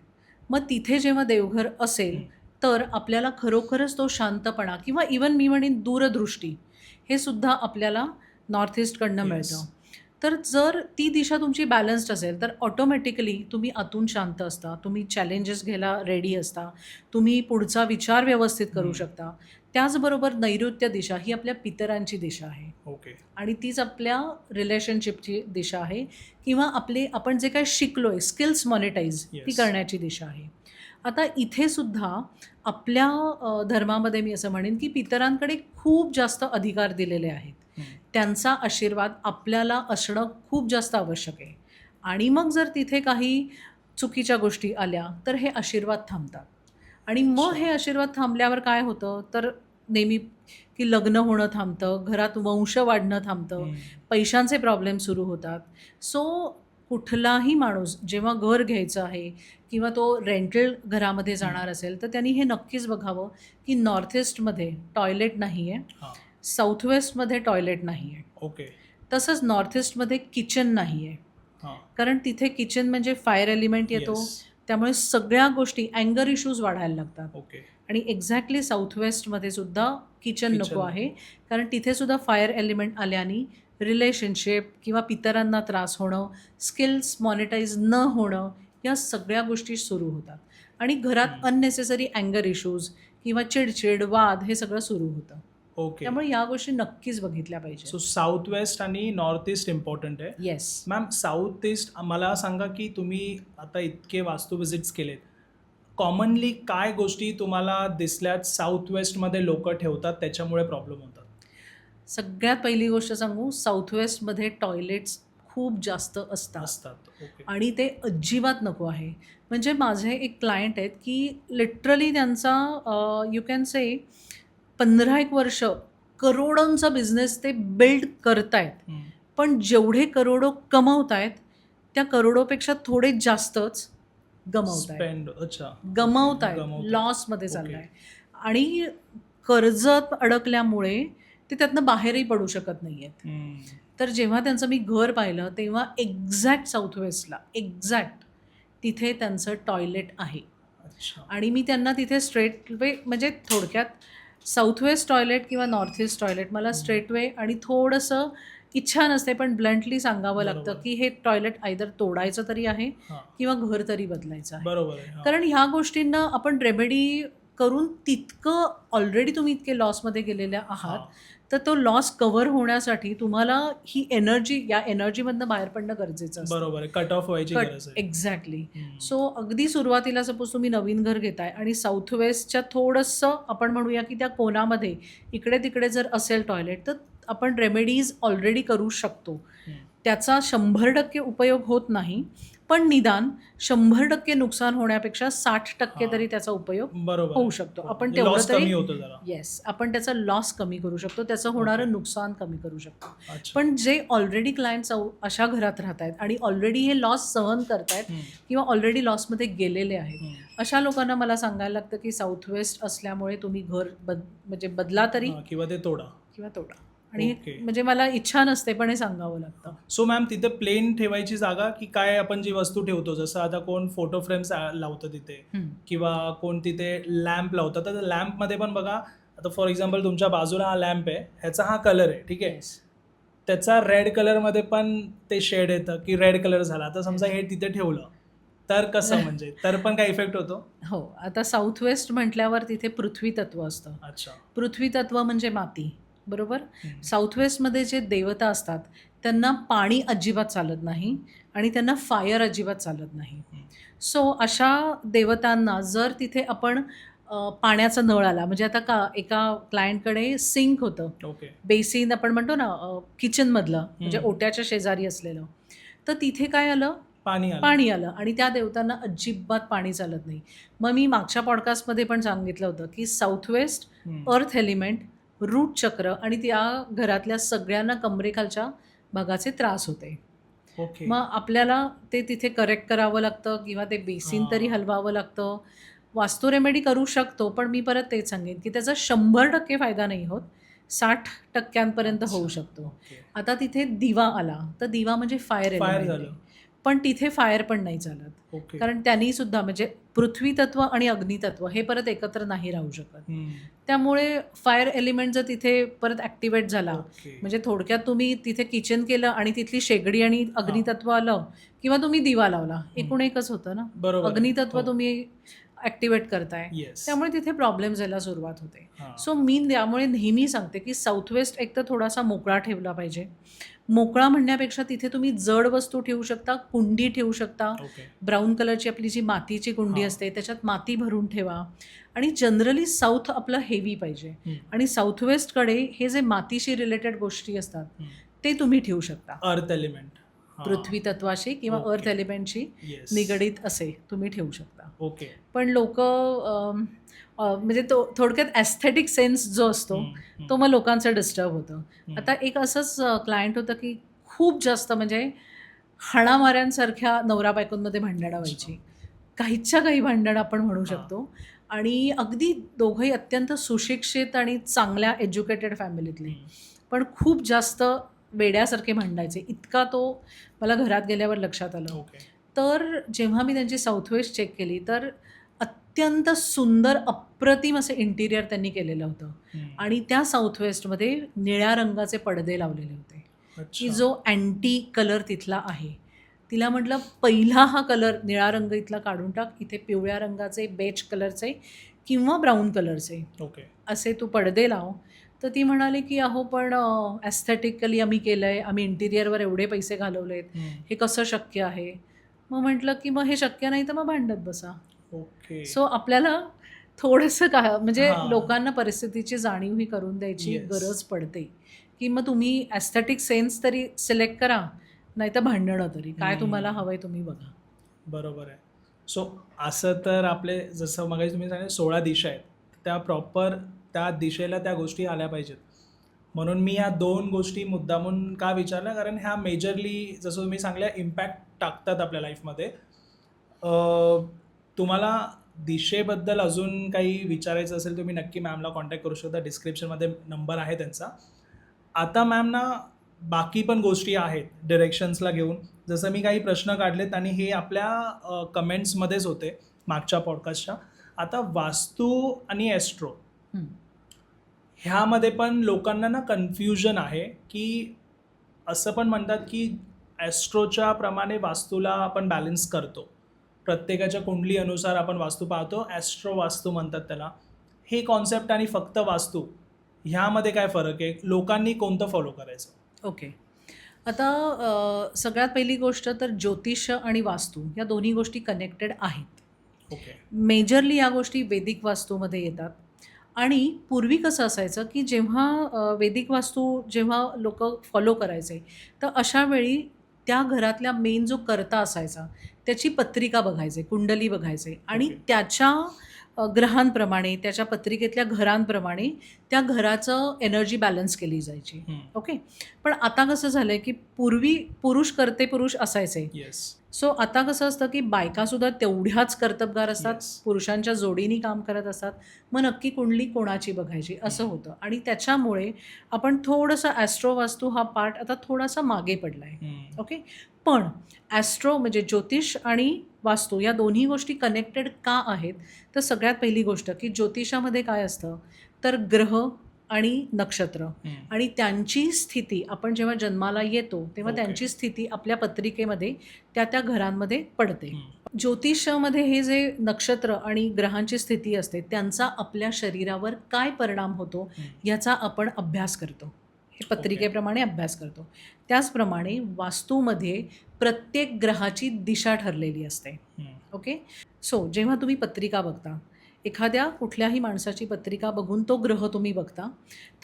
मग तिथे जेव्हा देवघर असेल तर आपल्याला खरोखरच तो शांतपणा किंवा इवन मी म्हणेन दूरदृष्टी हे सुद्धा आपल्याला नॉर्थ ईस्टकडनं Yes. मिळतं. तर जर ती दिशा तुमची बॅलन्स्ड असेल तर ऑटोमॅटिकली तुम्ही आतून शांत असता, तुम्ही चॅलेंजेस घ्यायला रेडी असता, तुम्ही पुढचा विचार व्यवस्थित करू शकता. त्याचबरोबर नैऋत्य दिशा ही आपल्या पितरांची दिशा आहे ओके. आणि तीच आपल्या रिलेशनशिपची दिशा आहे किंवा आपण जे काही शिकलो आहे स्किल्स मॉनिटाईज ती Yes. करण्याची दिशा आहे. आता इथे सुद्धा आपल्या धर्मामध्ये मी असं म्हणेन की पितरांकडे खूप जास्त अधिकार दिलेले आहेत. त्यांचा आशीर्वाद आपल्याला असणं खूप जास्त आवश्यक आहे आणि मग जर तिथे काही चुकीच्या गोष्टी आल्या तर हे आशीर्वाद थांबतात आणि मग हे आशीर्वाद थांबल्यावर काय होतं तर नेहमी की लग्न होणं थांबतं, घरात वंश वाढणं थांबतं, पैशांचे प्रॉब्लेम सुरू होतात. सो कुठलाही माणूस जेव्हा घर घ्यायचं आहे किंवा तो रेंटल घरामध्ये जाणार असेल तर त्यांनी हे नक्कीच बघावं की नॉर्थ ईस्टमध्ये टॉयलेट नाही आहे, हां. साऊथ वेस्टमध्ये टॉयलेट नाही आहे, ओके. तसंच नॉर्थ ईस्टमध्ये किचन नाही आहे. हां. कारण तिथे किचन म्हणजे फायर एलिमेंट येतो. Yes. त्यामुळे सगळ्या गोष्टी अँगर इश्यूज वाढायला लागतात ओके. आणि एक्झॅक्टली साऊथ वेस्टमध्ये सुद्धा किचन Kitchen नको आहे कारण तिथे सुद्धा फायर एलिमेंट आल्याने रिलेशनशिप किंवा पितरांना त्रास होणं, स्किल्स मॉनिटाईज न होणं या सगळ्या गोष्टी सुरू होतात आणि घरात अननेसेसरी अँगर इश्यूज किंवा चिडचिड, वाद हे सगळं सुरू होतं. ओके. त्यामुळे या गोष्टी नक्कीच बघितल्या पाहिजे. सो साऊथ वेस्ट आणि नॉर्थ ईस्ट इम्पॉर्टंट आहे. येस. मॅम साऊथ ईस्ट मला सांगा की तुम्ही आता इतके वास्तू विजिट्स केलेत, कॉमनली काय गोष्टी तुम्हाला दिसल्यात साऊथ वेस्टमध्ये लोक ठेवतात त्याच्यामुळे प्रॉब्लेम होतात? सगळ्यात पहिली गोष्ट सांगू, साऊथ वेस्टमध्ये टॉयलेट्स खूप जास्त असतात ओके. आणि ते अजिबात नको आहे. म्हणजे माझे एक क्लायंट आहेत की लिटरली त्यांचा यू कॅन से 15-1 वर्ष करोडोंचा बिझनेस ते बिल्ड करतायत. पण जेवढे करोडो कमवतायत त्या करोडोपेक्षा थोडे जास्तच गमवतायत. स्पेंड. अच्छा. गमवतायत, लॉसमध्ये चाललाय आणि कर्जात अडकल्यामुळे ते त्यातनं बाहेरही पडू शकत नाही आहेत. तर जेव्हा त्यांचं मी घर पाहिलं तेव्हा एक्झॅक्ट साऊथ वेस्टला तिथे त्यांचं टॉयलेट आहे अच्छा. आणि मी त्यांना तिथे स्ट्रेट वे म्हणजे थोडक्यात साऊथ वेस्ट टॉयलेट किंवा नॉर्थ ईस्ट टॉयलेट मला स्ट्रेट वे आणि थोडंसं इच्छा नसते पण ब्लंटली सांगावं लागतं बरोबर. की हे टॉयलेट आयदर तोडायचं तरी आहे हां. किंवा घर तरी बदलायचं आहे. बरोबर आहे. हां. कारण ह्या गोष्टींना आपण रेमेडी करून तितकं ऑलरेडी तुम्ही इतके लॉसमध्ये गेलेल्या आहात हां. तर तो लॉस कव्हर होण्यासाठी तुम्हाला ही एनर्जी या एनर्जीमधनं बाहेर पडणं गरजेचं असतं. बरोबर आहे. कट ऑफ व्हायची गरज आहे. एक्झॅक्टली. सो अगदी सुरुवातीला सपोज तुम्ही नवीन घर घेताय आणि साऊथ वेस्टच्या थोडंसं आपण म्हणूया की त्या कोणामध्ये इकडे तिकडे जर असेल टॉयलेट तर आपण रेमेडीज ऑलरेडी करू शकतो. त्याचा 100% उपयोग होत नाही पण निदान 100% नुकसान होण्यापेक्षा 60% हां. तरी त्याचा उपयोग बरोबर होऊ आहे. शकतो. हो, आपण म्हणजे तेवढं लॉस तरी कमी होतो जरा. येस, आपण त्याचा लॉस कमी करू शकतो, त्याचं ओके. होणारं नुकसान कमी करू शकतो. अच्छा. पण जे ऑलरेडी क्लायंट्स अशा घरात राहतायत आणि ऑलरेडी हे लॉस सहन करतायत हं, किंवा ऑलरेडी लॉसमध्ये गेलेले आहेत, हं. अशा लोकांना मला सांगायला लागतं की साऊथ वेस्ट असल्यामुळे तुम्ही घर म्हणजे बदला तरी हां, किंवा ते तोडा. किंवा तोडा. आणि ओके. म्हणजे मला इच्छा नसते पण हे सांगावं लागतं. सो मॅम तिथे प्लेन ठेवायची जागा की काय आपण जी वस्तू ठेवतो जसं आता कोण फोटो फ्रेम्स लावतं तिथे हं. किंवा कोण तिथे लॅम्प लावतं तर लॅम्पमध्ये पण बघा आता फॉर एक्झाम्पल तुमच्या बाजूला हा लॅम्प आहे ह्याचा हा कलर आहे ठीक आहे Yes. त्याचा रेड कलरमध्ये पण ते शेड येतं की रेड कलर झाला आता समजा हे तिथे ठेवलं तर कसं म्हणजे तर पण काय इफेक्ट होतो. हो, आता साऊथ वेस्ट म्हटल्यावर तिथे पृथ्वी तत्व असतं. अच्छा. पृथ्वी तत्व म्हणजे माती, बरोबर? हम्म. साऊथ वेस्टमध्ये जे देवता असतात त्यांना पाणी अजिबात चालत नाही आणि त्यांना फायर अजिबात चालत नाही. हम्म. सो अशा देवतांना जर तिथे आपण पाण्याचा नळ आला म्हणजे आता एका क्लायंटकडे सिंक होतं, ओके. बेसिन आपण म्हणतो ना किचनमधलं म्हणजे हम्म. ओट्याच्या शेजारी असलेलं. तर तिथे काय आलं, पाणी पाणी आलं आणि त्या देवतांना अजिबात पाणी चालत नाही. मग मी मागच्या पॉडकास्टमध्ये पण सांगितलं होतं की south west, earth element, root chakra आणि त्या घरातल्या सगळ्यांना कमरेखालच्या भागाचे त्रास होते. ओके. मग आपल्याला ते तिथे करेक्ट करावं लागतं किंवा ते बेसिन तरी हां. हलवावं लागतं. वास्तू रेमेडी करू शकतो, पण मी परत तेच सांगेन की त्याचा 100% फायदा नाही होत, 60% होऊ अच्छा. शकतो. ओके. आता तिथे दिवा आला, तर दिवा म्हणजे फायर फायर एलिमेंट झालं. आहे. पण तिथे फायर पण नाही चालत. ओके. कारण त्यांनी सुद्धा म्हणजे पृथ्वी तत्व आणि अग्नितत्व हे परत एकत्र नाही राहू शकत. हम्म. त्यामुळे फायर एलिमेंट जर तिथे परत ॲक्टिवेट झाला, ओके. म्हणजे थोडक्यात तुम्ही तिथे किचन केलं आणि तिथली शेगडी आणि अग्नितत्व आलं किंवा तुम्ही दिवा लावला, एकूण एकच होतं ना. बरोबर आहे. अग्नितत्व हो. तुम्ही ॲक्टिवेट करताय, येस. त्यामुळे तिथे प्रॉब्लेम यायला सुरुवात होते. हां. सो मी त्यामुळे नेहमी सांगते की साऊथ वेस्ट एक तर थोडासा मोकळा ठेवला पाहिजे. मोकळा म्हणण्यापेक्षा तिथे तुम्ही जड वस्तू ठेवू शकता, कुंडी ठेवू शकता. ओके. ब्राऊन कलरची आपली जी मातीची कुंडी हां. असते त्याच्यात माती भरून ठेवा. आणि जनरली साऊथ आपलं हेवी पाहिजे हम्म. आणि साऊथ वेस्टकडे हे जे मातीशी रिलेटेड गोष्टी असतात हम्म. ते तुम्ही ठेवू शकता. Earth element. पृथ्वी तत्वाशी किंवा ओके. अर्थ एलिमेंटशी येस. निगडीत असे तुम्ही ठेवू शकता. ओके. पण लोक म्हणजे तो थोडक्यात ॲस्थेटिक सेन्स जो असतो हम्म. तो मग लोकांचं डिस्टर्ब होतं. हम्म. आता एक असंच क्लायंट होतं की खूप जास्त म्हणजे हाणामाऱ्यांसारख्या नवरा बायकोंमध्ये भांडणं व्हायची. काहीच्या काही भांडणं आपण म्हणू हां. शकतो आणि अगदी दोघंही अत्यंत सुशिक्षित आणि चांगल्या एज्युकेटेड फॅमिलीतले. हम्म. पण खूप जास्त वेड्यासारखे भांडायचे. इतका तो मला घरात गेल्यावर लक्षात आलं. ओके. तर जेव्हा मी त्यांची साऊथ वेस्ट चेक केली तर अत्यंत सुंदर अप्रतिम असं इंटिरियर त्यांनी केलेलं होतं हम्म. आणि त्या साऊथ वेस्टमध्ये निळ्या रंगाचे पडदे लावलेले होते की अच्छा. जो अँटी कलर तिथला आहे. तिला म्हटलं पहिला हा कलर निळा रंग इथला काढून टाक, इथे पिवळ्या रंगाचे, बेज कलरचे किंवा ब्राऊन कलरचे ओके. असे तू पडदे लाव. तर ती म्हणाली की अहो पण ॲस्थेटिकली आम्ही केलं आहे, आम्ही इंटिरियरवर एवढे पैसे घालवलेत, हम्म. हे कसं शक्य आहे. मग म्हटलं की मग हे शक्य नाही तर मग भांडत बसा. ओके. सो आपल्याला थोडंसं म्हणजे हां. लोकांना परिस्थितीची जाणीव ही करून द्यायची Yes. गरज पडते की मग तुम्ही ॲस्थेटिक सेन्स तरी सिलेक्ट करा, नाहीतर भांडणं तरी काय तुम्हाला हवंय तुम्ही बघा. बरोबर आहे. सो असं तर आपले जसं मगाशी तुम्ही सांगितलं 16 दिशा आहेत त्या प्रॉपर त्या दिशेला त्या गोष्टी आल्या पाहिजेत. म्हणून मी या 2 गोष्टी मुद्दामून का विचारल्या कारण ह्या मेजरली जसं तुम्ही सांगल्या इम्पॅक्ट टाकतात आपल्या लाईफमध्ये. तुम्हाला दिशेबद्दल अजून काही विचारायचं असेल तुम्ही नक्की मॅमला कॉन्टॅक्ट करू शकता. डिस्क्रिप्शनमध्ये नंबर आहे त्यांचा. आता मॅमना बाकी पण गोष्टी आहेत डिरेक्शन्सला घेऊन जसं मी काही प्रश्न काढलेत आणि हे आपल्या कमेंट्समध्येच होते मागच्या पॉडकास्टच्या. आता वास्तू आणि ॲस्ट्रो हं. ह्यामध्ये पण लोकांना ना कन्फ्युजन आहे की असं पण म्हणतात की ॲस्ट्रोच्या प्रमाणे वास्तूला आपण बॅलन्स करतो. प्रत्येकाच्या कुंडली अनुसार आपण वास्तू पाहतो. ॲस्ट्रो वास्तू म्हणतात त्याला. हे कॉन्सेप्ट आणि फक्त वास्तू ह्यामध्ये काय फरक आहे? लोकांनी कोणतं फॉलो करायचं? ओके. आता सगळ्यात पहिली गोष्ट तर ज्योतिष्य आणि वास्तू या दोन्ही गोष्टी कनेक्टेड आहेत. ओके. मेजरली या गोष्टी वैदिक वास्तूमध्ये येतात आणि पूर्वी कसं असायचं की जेव्हा वैदिक वास्तू जेव्हा लोक फॉलो करायचे तर अशा वेळी त्या घरातल्या मेन जो कर्ता असायचा त्याची पत्रिका बघायचे, कुंडली बघायचे आणि ओके. त्याच्या ग्रहांप्रमाणे, त्याच्या पत्रिकेतल्या घरांप्रमाणे त्या घराचं एनर्जी बॅलन्स केली जायची. हं. ओके. पण आता कसं झालंय, की पूर्वी पुरुष कर्ते पुरुष असायचे. येस. सो आता कसं असतं, की बायकासुद्धा तेवढ्याच कर्तबगार असतात, Yes. पुरुषांच्या जोडीने काम करत असतात. मग नक्की कुंडली कोणाची बघायची असं होतं आणि त्याच्यामुळे आपण थोडंसं ॲस्ट्रोवास्तू हा पार्ट आता थोडासा मागे पडला आहे. हं. ओके. पण ॲस्ट्रो म्हणजे ज्योतिष आणि वास्तू या दोन्ही गोष्टी कनेक्टेड का आहेत? तर सगळ्यात पहिली गोष्ट, की ज्योतिषामध्ये काय असतं, तर ग्रह आणि नक्षत्र हं. आणि त्यांची स्थिती आपण जेव्हा जन्माला येतो तेव्हा ओके. त्यांची स्थिती आपल्या पत्रिकेमध्ये त्या घरांमध्ये पडते. हं. ज्योतिषामध्ये हे जे नक्षत्र आणि ग्रहांची स्थिती असते त्यांचा आपल्या शरीरावर काय परिणाम होतो हं. याचा आपण अभ्यास करतो. हे पत्रिकेप्रमाणे अभ्यास करतो. त्याचप्रमाणे वास्तूमध्ये प्रत्येक ग्रहाची दिशा ठरलेली असते. हं. ओके. सो जेव्हा तुम्ही पत्रिका बघता, एखाद्या कुठल्याही माणसाची पत्रिका बघून तो ग्रह तुम्ही बघता,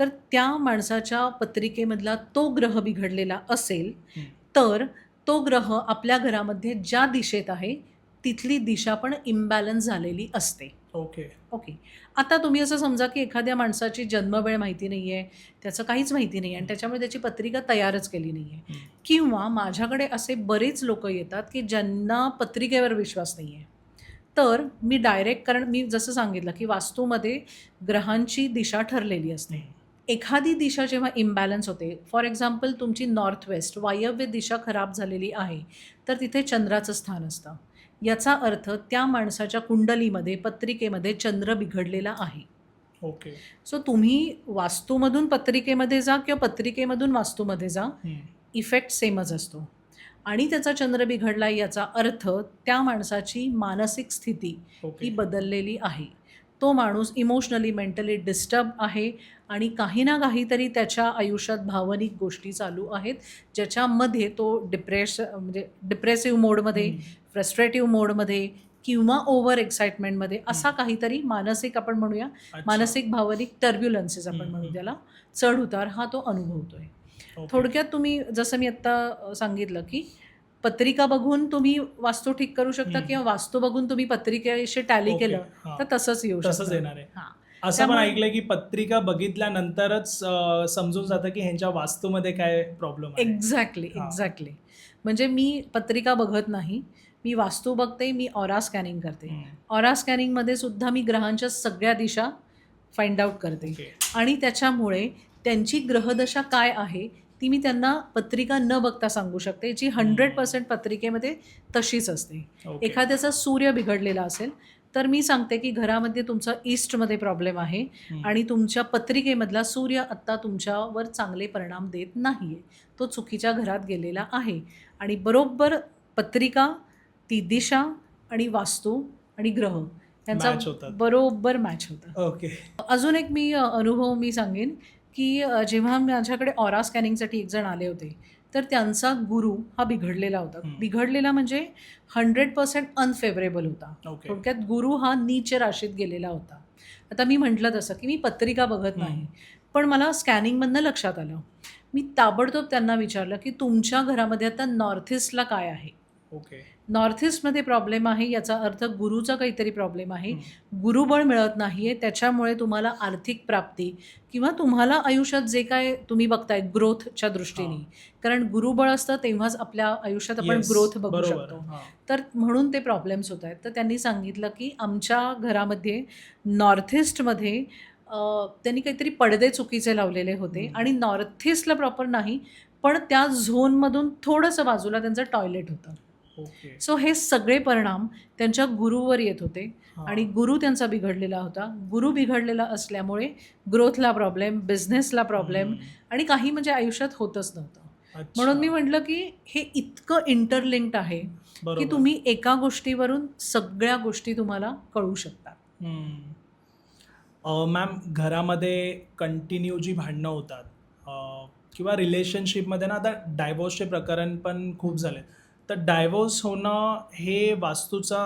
तर त्या माणसाच्या पत्रिकेमधला तो ग्रह बिघडलेला असेल, हं. तर तो ग्रह आपल्या घरामध्ये ज्या दिशेत आहे, तिथली दिशा पण इम्बॅलन्स झालेली असते. ओके. ओके. आता तुम्ही असं समजा, की एखाद्या माणसाची जन्मवेळ माहिती नाही आहे, त्याचं काहीच माहिती नाही आहे आणि त्याच्यामुळे त्याची पत्रिका तयारच केली नाही आहे. हं. किंवा माझ्याकडे असे बरेच लोकं येतात, की ज्यांना पत्रिकेवर विश्वास नाही आहे. तर मी डायरेक्ट कारण मी जसं सांगितलं, की वास्तूमध्ये ग्रहांची दिशा ठरलेली असते. एखादी दिशा जेव्हा इम्बॅलन्स होते, फॉर एक्झाम्पल तुमची नॉर्थ वेस्ट वायव्य दिशा खराब झालेली आहे, तर तिथे चंद्राचं स्थान असतं. याचा अर्थ त्या माणसाच्या कुंडलीमध्ये, पत्रिकेमध्ये चंद्र बिघडलेला आहे. ओके. सो तुम्ही वास्तूमधून पत्रिकेमध्ये जा किंवा पत्रिकेमधून वास्तूमध्ये जा, हं. इफेक्ट सेमच असतो. आणि त्याचा चंद्र बिघडला याचा अर्थ त्या माणसाची मानसिक स्थिती ही ओके. बदललेली आहे. तो माणूस इमोशनली, मेंटली डिस्टर्ब आहे आणि काही ना काहीतरी त्याच्या आयुष्यात भावनिक गोष्टी चालू आहेत, ज्याच्यामध्ये तो म्हणजे डिप्रेसिव्ह मोडमध्ये, हं. फ्रस्ट्रेटिव्ह मोडमध्ये किंवा ओव्हर एक्साइटमेंटमध्ये असा काहीतरी मानसिक आपण म्हणूया, अच्छा. मानसिक भावनिक टर्ब्युलन्सेस आपण हं, म्हणू हं. त्याला, चढ-उतार हा तो अनुभवतोय. ओके. थोडक्यात तुम्ही जसं मी आत्ता सांगितलं, की पत्रिका बघून तुम्ही वास्तू ठीक करू शकता हं. किंवा वास्तू बघून तुम्ही पत्रिकेशी टॅली ओके. केलं, हां. तर तसंच येऊ शकतं. तसंच येणार आहे. हां. असं पण त्यामुळे ऐकलंय की पत्रिका बघितल्यानंतरच समजून जातं की ह्यांच्या वास्तूमध्ये काय प्रॉब्लेम आहे. एक्झॅक्टली, हां. एक्झॅक्टली. म्हणजे मी पत्रिका बघत नाही. मी वास्तू बघते, मी ऑरा स्कॅनिंग करते. हं. ऑरा स्कॅनिंगमध्ये सुद्धा मी ग्रहांच्या सगळ्या दिशा फाइंड आउट करते ओके. आणि त्याच्यामुळे त्यांची ग्रहदशा काय आहे, ती मी त्यांना पत्रिका न बघता सांगू शकते, जी 100% पत्रिकेमध्ये तशीच असते. ओके. एखाद्याचा सूर्य बिघडलेला असेल, तर मी सांगते की घरामध्ये तुमचा ईस्टमध्ये प्रॉब्लेम आहे हं. आणि तुमच्या पत्रिकेमधला सूर्य आत्ता तुमच्यावर चांगले परिणाम देत नाही आहे. तो चुकीच्या घरात गेलेला आहे आणि बरोबर पत्रिका, ती दिशा आणि वास्तू आणि ग्रह यांचा Match होतात. बरोबर मॅच होतं. ओके. अजून एक अनुभव मी सांगेन, की जेव्हा माझ्याकडे ऑरा स्कॅनिंगसाठी एक जण आले होते, तर त्यांचा गुरु हा बिघडलेला होता. हं. बिघडलेला म्हणजे 100% अनफेवरेबल होता. ओके. थोडक्यात गुरु हा नीच राशीत गेलेला होता. आता मी म्हटलं तसं, की मी पत्रिका बघत नाही. पण मला स्कॅनिंगमधनं लक्षात आलं. मी ताबडतोब त्यांना विचारलं, की तुमच्या घरामध्ये आता नॉर्थ ईस्टला काय आहे? ओके. नॉर्थ ईस्टमध्ये प्रॉब्लेम आहे याचा अर्थ गुरुचा काहीतरी प्रॉब्लेम आहे. हं. गुरुबळ मिळत नाही आहे, त्याच्यामुळे तुम्हाला आर्थिक प्राप्ती किंवा तुम्हाला आयुष्यात जे काय तुम्ही बघताय ग्रोथच्या दृष्टीने, कारण गुरुबळ असतं तेव्हाच आपल्या आयुष्यात आपण Yes. ग्रोथ बघू बरोबर. शकतो. हां. तर म्हणून ते प्रॉब्लेम्स होत आहेत. तर त्यांनी सांगितलं, की आमच्या घरामध्ये नॉर्थ ईस्टमध्ये त्यांनी काहीतरी पडदे चुकीचे लावलेले होते हं. आणि नॉर्थ ईस्टला प्रॉपर नाही, पण त्या झोनमधून थोडंसं बाजूला त्यांचं टॉयलेट होतं. ओके. सो हे सगळे परिणाम त्यांच्या गुरुवर येत होते हां. आणि गुरु त्यांचा बिघडलेला होता. गुरु बिघडलेला असल्यामुळे ग्रोथला प्रॉब्लेम, बिझनेसला प्रॉब्लेम हं. आणि काही म्हणजे आयुष्यात होतच नव्हतं. अच्छा. म्हणून मी म्हटलं, की हे इतकं इंटरलिंक्ड आहे, की बरोबर. तुम्ही एका गोष्टीवरून सगळ्या गोष्टी तुम्हाला कळू शकतात. हं. मॅम घरामध्ये कंटिन्यू जी भांडणं होतात किंवा रिलेशनशिपमध्ये ना आता डायव्होर्सचे प्रकरण पण खूप झाले. तर डायव्होर्स होणं हे वास्तूचा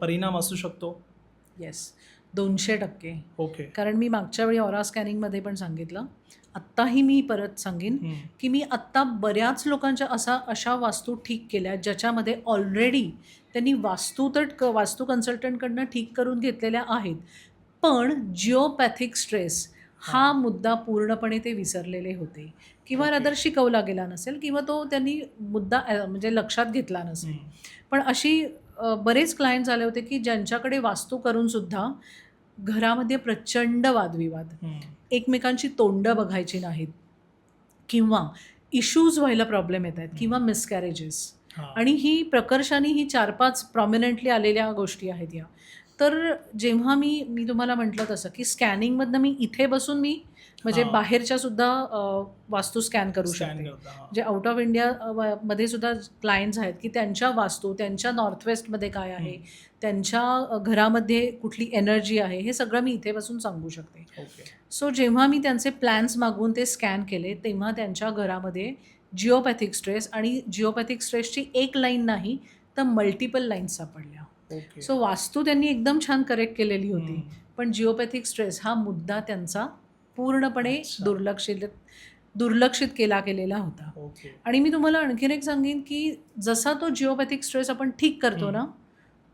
परिणाम असू शकतो? येस, 200%. ओके. कारण मी मागच्या वेळी ऑरा स्कॅनिंगमध्ये पण सांगितलं. आत्ताही मी परत सांगेन की मी आत्ता बऱ्याच लोकांच्या अशा वास्तू ठीक केल्या ज्याच्यामध्ये ऑलरेडी त्यांनी वास्तू कन्सल्टंटकडनं ठीक करून घेतलेल्या आहेत. पण जिओपॅथिक स्ट्रेस हा मुद्दा पूर्णपणे ते विसरलेले होते किंवा ओके. रादर शिकवला गेला नसेल किंवा तो त्यांनी मुद्दा म्हणजे लक्षात घेतला नसेल. पण अशी बरेच क्लायंट झाले होते की ज्यांच्याकडे वास्तू करूनसुद्धा घरामध्ये प्रचंड वादविवाद, एकमेकांची तोंडं बघायची नाहीत किंवा इश्यूज व्हायला प्रॉब्लेम येत आहेत किंवा मिसकॅरेजेस. आणि ही प्रकर्षाने ही 4-5 प्रॉमिनंटली आलेल्या गोष्टी आहेत या. तर जेव्हा मी तुम्हाला म्हटलं तसं की स्कॅनिंगमधनं मी इथे बसून मी म्हणजे हां. बाहेरच्या सुद्धा वास्तू स्कॅन करू शकते. जे आउट ऑफ इंडिया मध्ये सुद्धा क्लायंट्स आहेत की त्यांच्या वास्तू त्यांच्या नॉर्थ वेस्टमध्ये काय आहे, त्यांच्या घरामध्ये कुठली एनर्जी आहे, हे सगळं मी इथे बसून सांगू शकते. ओके. सो जेव्हा मी त्यांचे प्लॅन्स मागवून ते स्कॅन केले तेव्हा त्यांच्या घरामध्ये जिओपॅथिक स्ट्रेस आणि जिओपॅथिक स्ट्रेसची एक लाईन नाही तर मल्टिपल लाईन्स सापडल्या. ओके. सो वास्तू त्यांनी एकदम छान करेक्ट केलेली होती. पण जिओपॅथिक स्ट्रेस हा मुद्दा त्यांचा पूर्णपणे अच्छा. दुर्लक्षित गेलेला होता. ओके. आणि मी तुम्हाला आणखीन एक सांगेन की जसा तो जिओपॅथिक स्ट्रेस आपण ठीक करतो ना,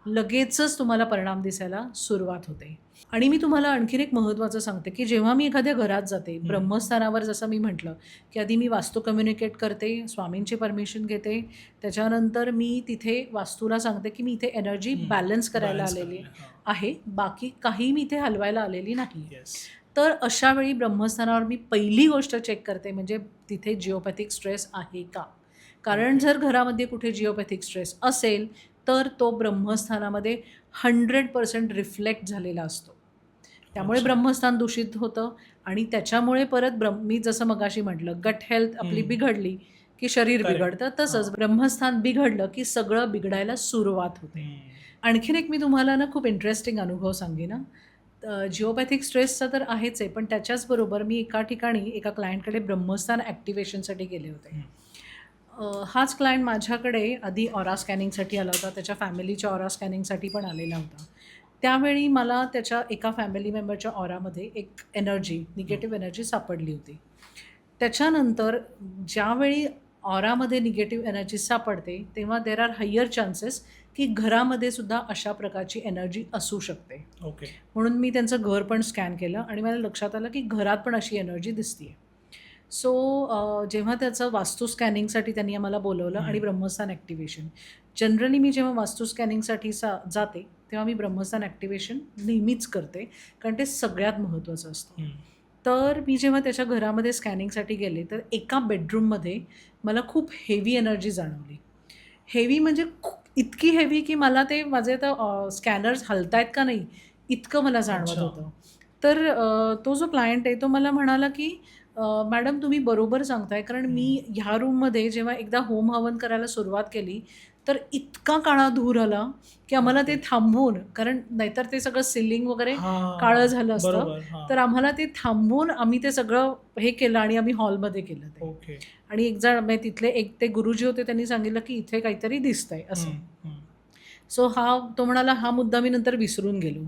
लगेचच तुम्हाला परिणाम दिसायला सुरुवात होते. आणि मी तुम्हाला आणखीन एक महत्त्वाचं सांगते की जेव्हा मी एखाद्या घरात जाते, ब्रह्मस्थानावर जसं मी म्हटलं की आधी मी वास्तू कम्युनिकेट करते, स्वामींची परमिशन घेते, त्याच्यानंतर मी तिथे वास्तूला सांगते की मी इथे एनर्जी बॅलन्स करायला आलेली आहे, बाकी काही मी इथे हलवायला आलेली नाही. तर अशा वेळी ब्रह्मस्थानावर मी पहिली गोष्ट चेक करते म्हणजे तिथे जिओपॅथिक स्ट्रेस आहे का. कारण जर घरामध्ये कुठे जिओपॅथिक स्ट्रेस असेल तर तो ब्रह्मस्थानामध्ये 100% रिफ्लेक्ट झालेला असतो. त्यामुळे ब्रह्मस्थान दूषित होतं आणि त्याच्यामुळे परत मी जसं मगाशी म्हटलं गट हेल्थ आपली बिघडली की शरीर बिघडतं, तसंच ब्रह्मस्थान बिघडलं की सगळं बिघडायला सुरुवात होते. आणखीन एक मी तुम्हाला ना खूप इंटरेस्टिंग अनुभव सांगेन ना. जिओपॅथिक स्ट्रेसचा तर आहेच आहे, पण त्याच्याचबरोबर मी एका ठिकाणी एका क्लायंटकडे ब्रह्मस्थान ॲक्टिवेशनसाठी गेले होते. हाच क्लायंट माझ्याकडे आधी ऑरा स्कॅनिंगसाठी आला होता, त्याच्या फॅमिलीच्या ऑरा स्कॅनिंगसाठी पण आलेला होता. त्यावेळी मला त्याच्या एका फॅमिली मेंबरच्या ऑरामध्ये एक निगेटिव्ह एनर्जी सापडली होती. त्याच्यानंतर ज्यावेळी ऑरामध्ये निगेटिव्ह एनर्जी सापडते तेव्हा देर आर हायर चान्सेस की घरामध्ये सुद्धा अशा प्रकारची एनर्जी असू शकते. ओके. म्हणून मी त्यांचं घर पण स्कॅन केलं आणि मला लक्षात आलं की घरात पण अशी एनर्जी दिसते. सो जेव्हा त्याचं वास्तू स्कॅनिंगसाठी त्यांनी आम्हाला बोलवलं आणि ब्रह्मस्थान ॲक्टिवेशन, जनरली मी जेव्हा वास्तू स्कॅनिंगसाठी जाते तेव्हा मी ब्रह्मस्थान ॲक्टिवेशन नेहमीच करते कारण ते सगळ्यात महत्त्वाचं असतं. तर मी जेव्हा त्याच्या घरामध्ये स्कॅनिंगसाठी गेले तर एका बेडरूममध्ये मला खूप हेवी एनर्जी जाणवली. हेवी म्हणजे इतकी हेवी की मला ते माझे आता स्कॅनर्स हलतायत का नाही इतकं मला जाणवत होतं. तर तो जो क्लायंट आहे तो मला म्हणाला की मॅडम तुम्ही बरोबर सांगताय कारण मी ह्या रूममध्ये जेव्हा एकदा होम हवन करायला सुरुवात केली तर इतका काळा धूर आला की आम्हाला ते थांबवून, कारण नाहीतर ते सगळं सिलिंग वगैरे काळं झालं असतं, तर आम्हाला ते थांबवून आम्ही ते सगळं हे केलं आणि आम्ही हॉलमध्ये केलं ते. ओके. आणि एक जण म्हणजे तिथले एक ते गुरुजी होते त्यांनी सांगितलं की इथे काहीतरी दिसतंय असं. सो तो म्हणाला हा मुद्दा मी नंतर विसरून गेलो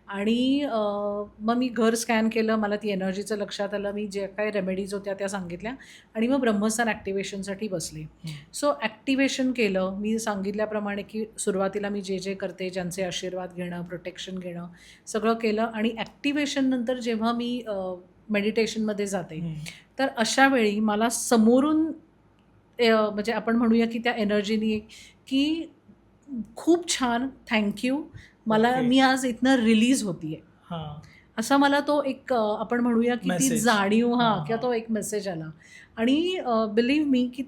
आणि मग मी घर स्कॅन केलं, मला ती एनर्जीचं लक्षात आलं, मी जे काही रेमेडीज होत्या त्या सांगितल्या आणि मग ब्रह्मस्थान ॲक्टिवेशनसाठी बसले. सो ॲक्टिवेशन केलं मी सांगितल्याप्रमाणे की सुरुवातीला मी जे करते ज्यांचे आशीर्वाद घेणं, प्रोटेक्शन घेणं सगळं केलं आणि ॲक्टिवेशन नंतर जेव्हा मी मेडिटेशनमध्ये जाते तर अशा वेळी मला समोरून म्हणजे आपण म्हणूया की त्या एनर्जीनी की खूप छान थँक्यू मी आज इथनं रिलीज होतीये असा मला तो एक आपण म्हणूया की ती जाणीव किंवा तो एक मेसेज आला. आणि बिलीव्ह मी की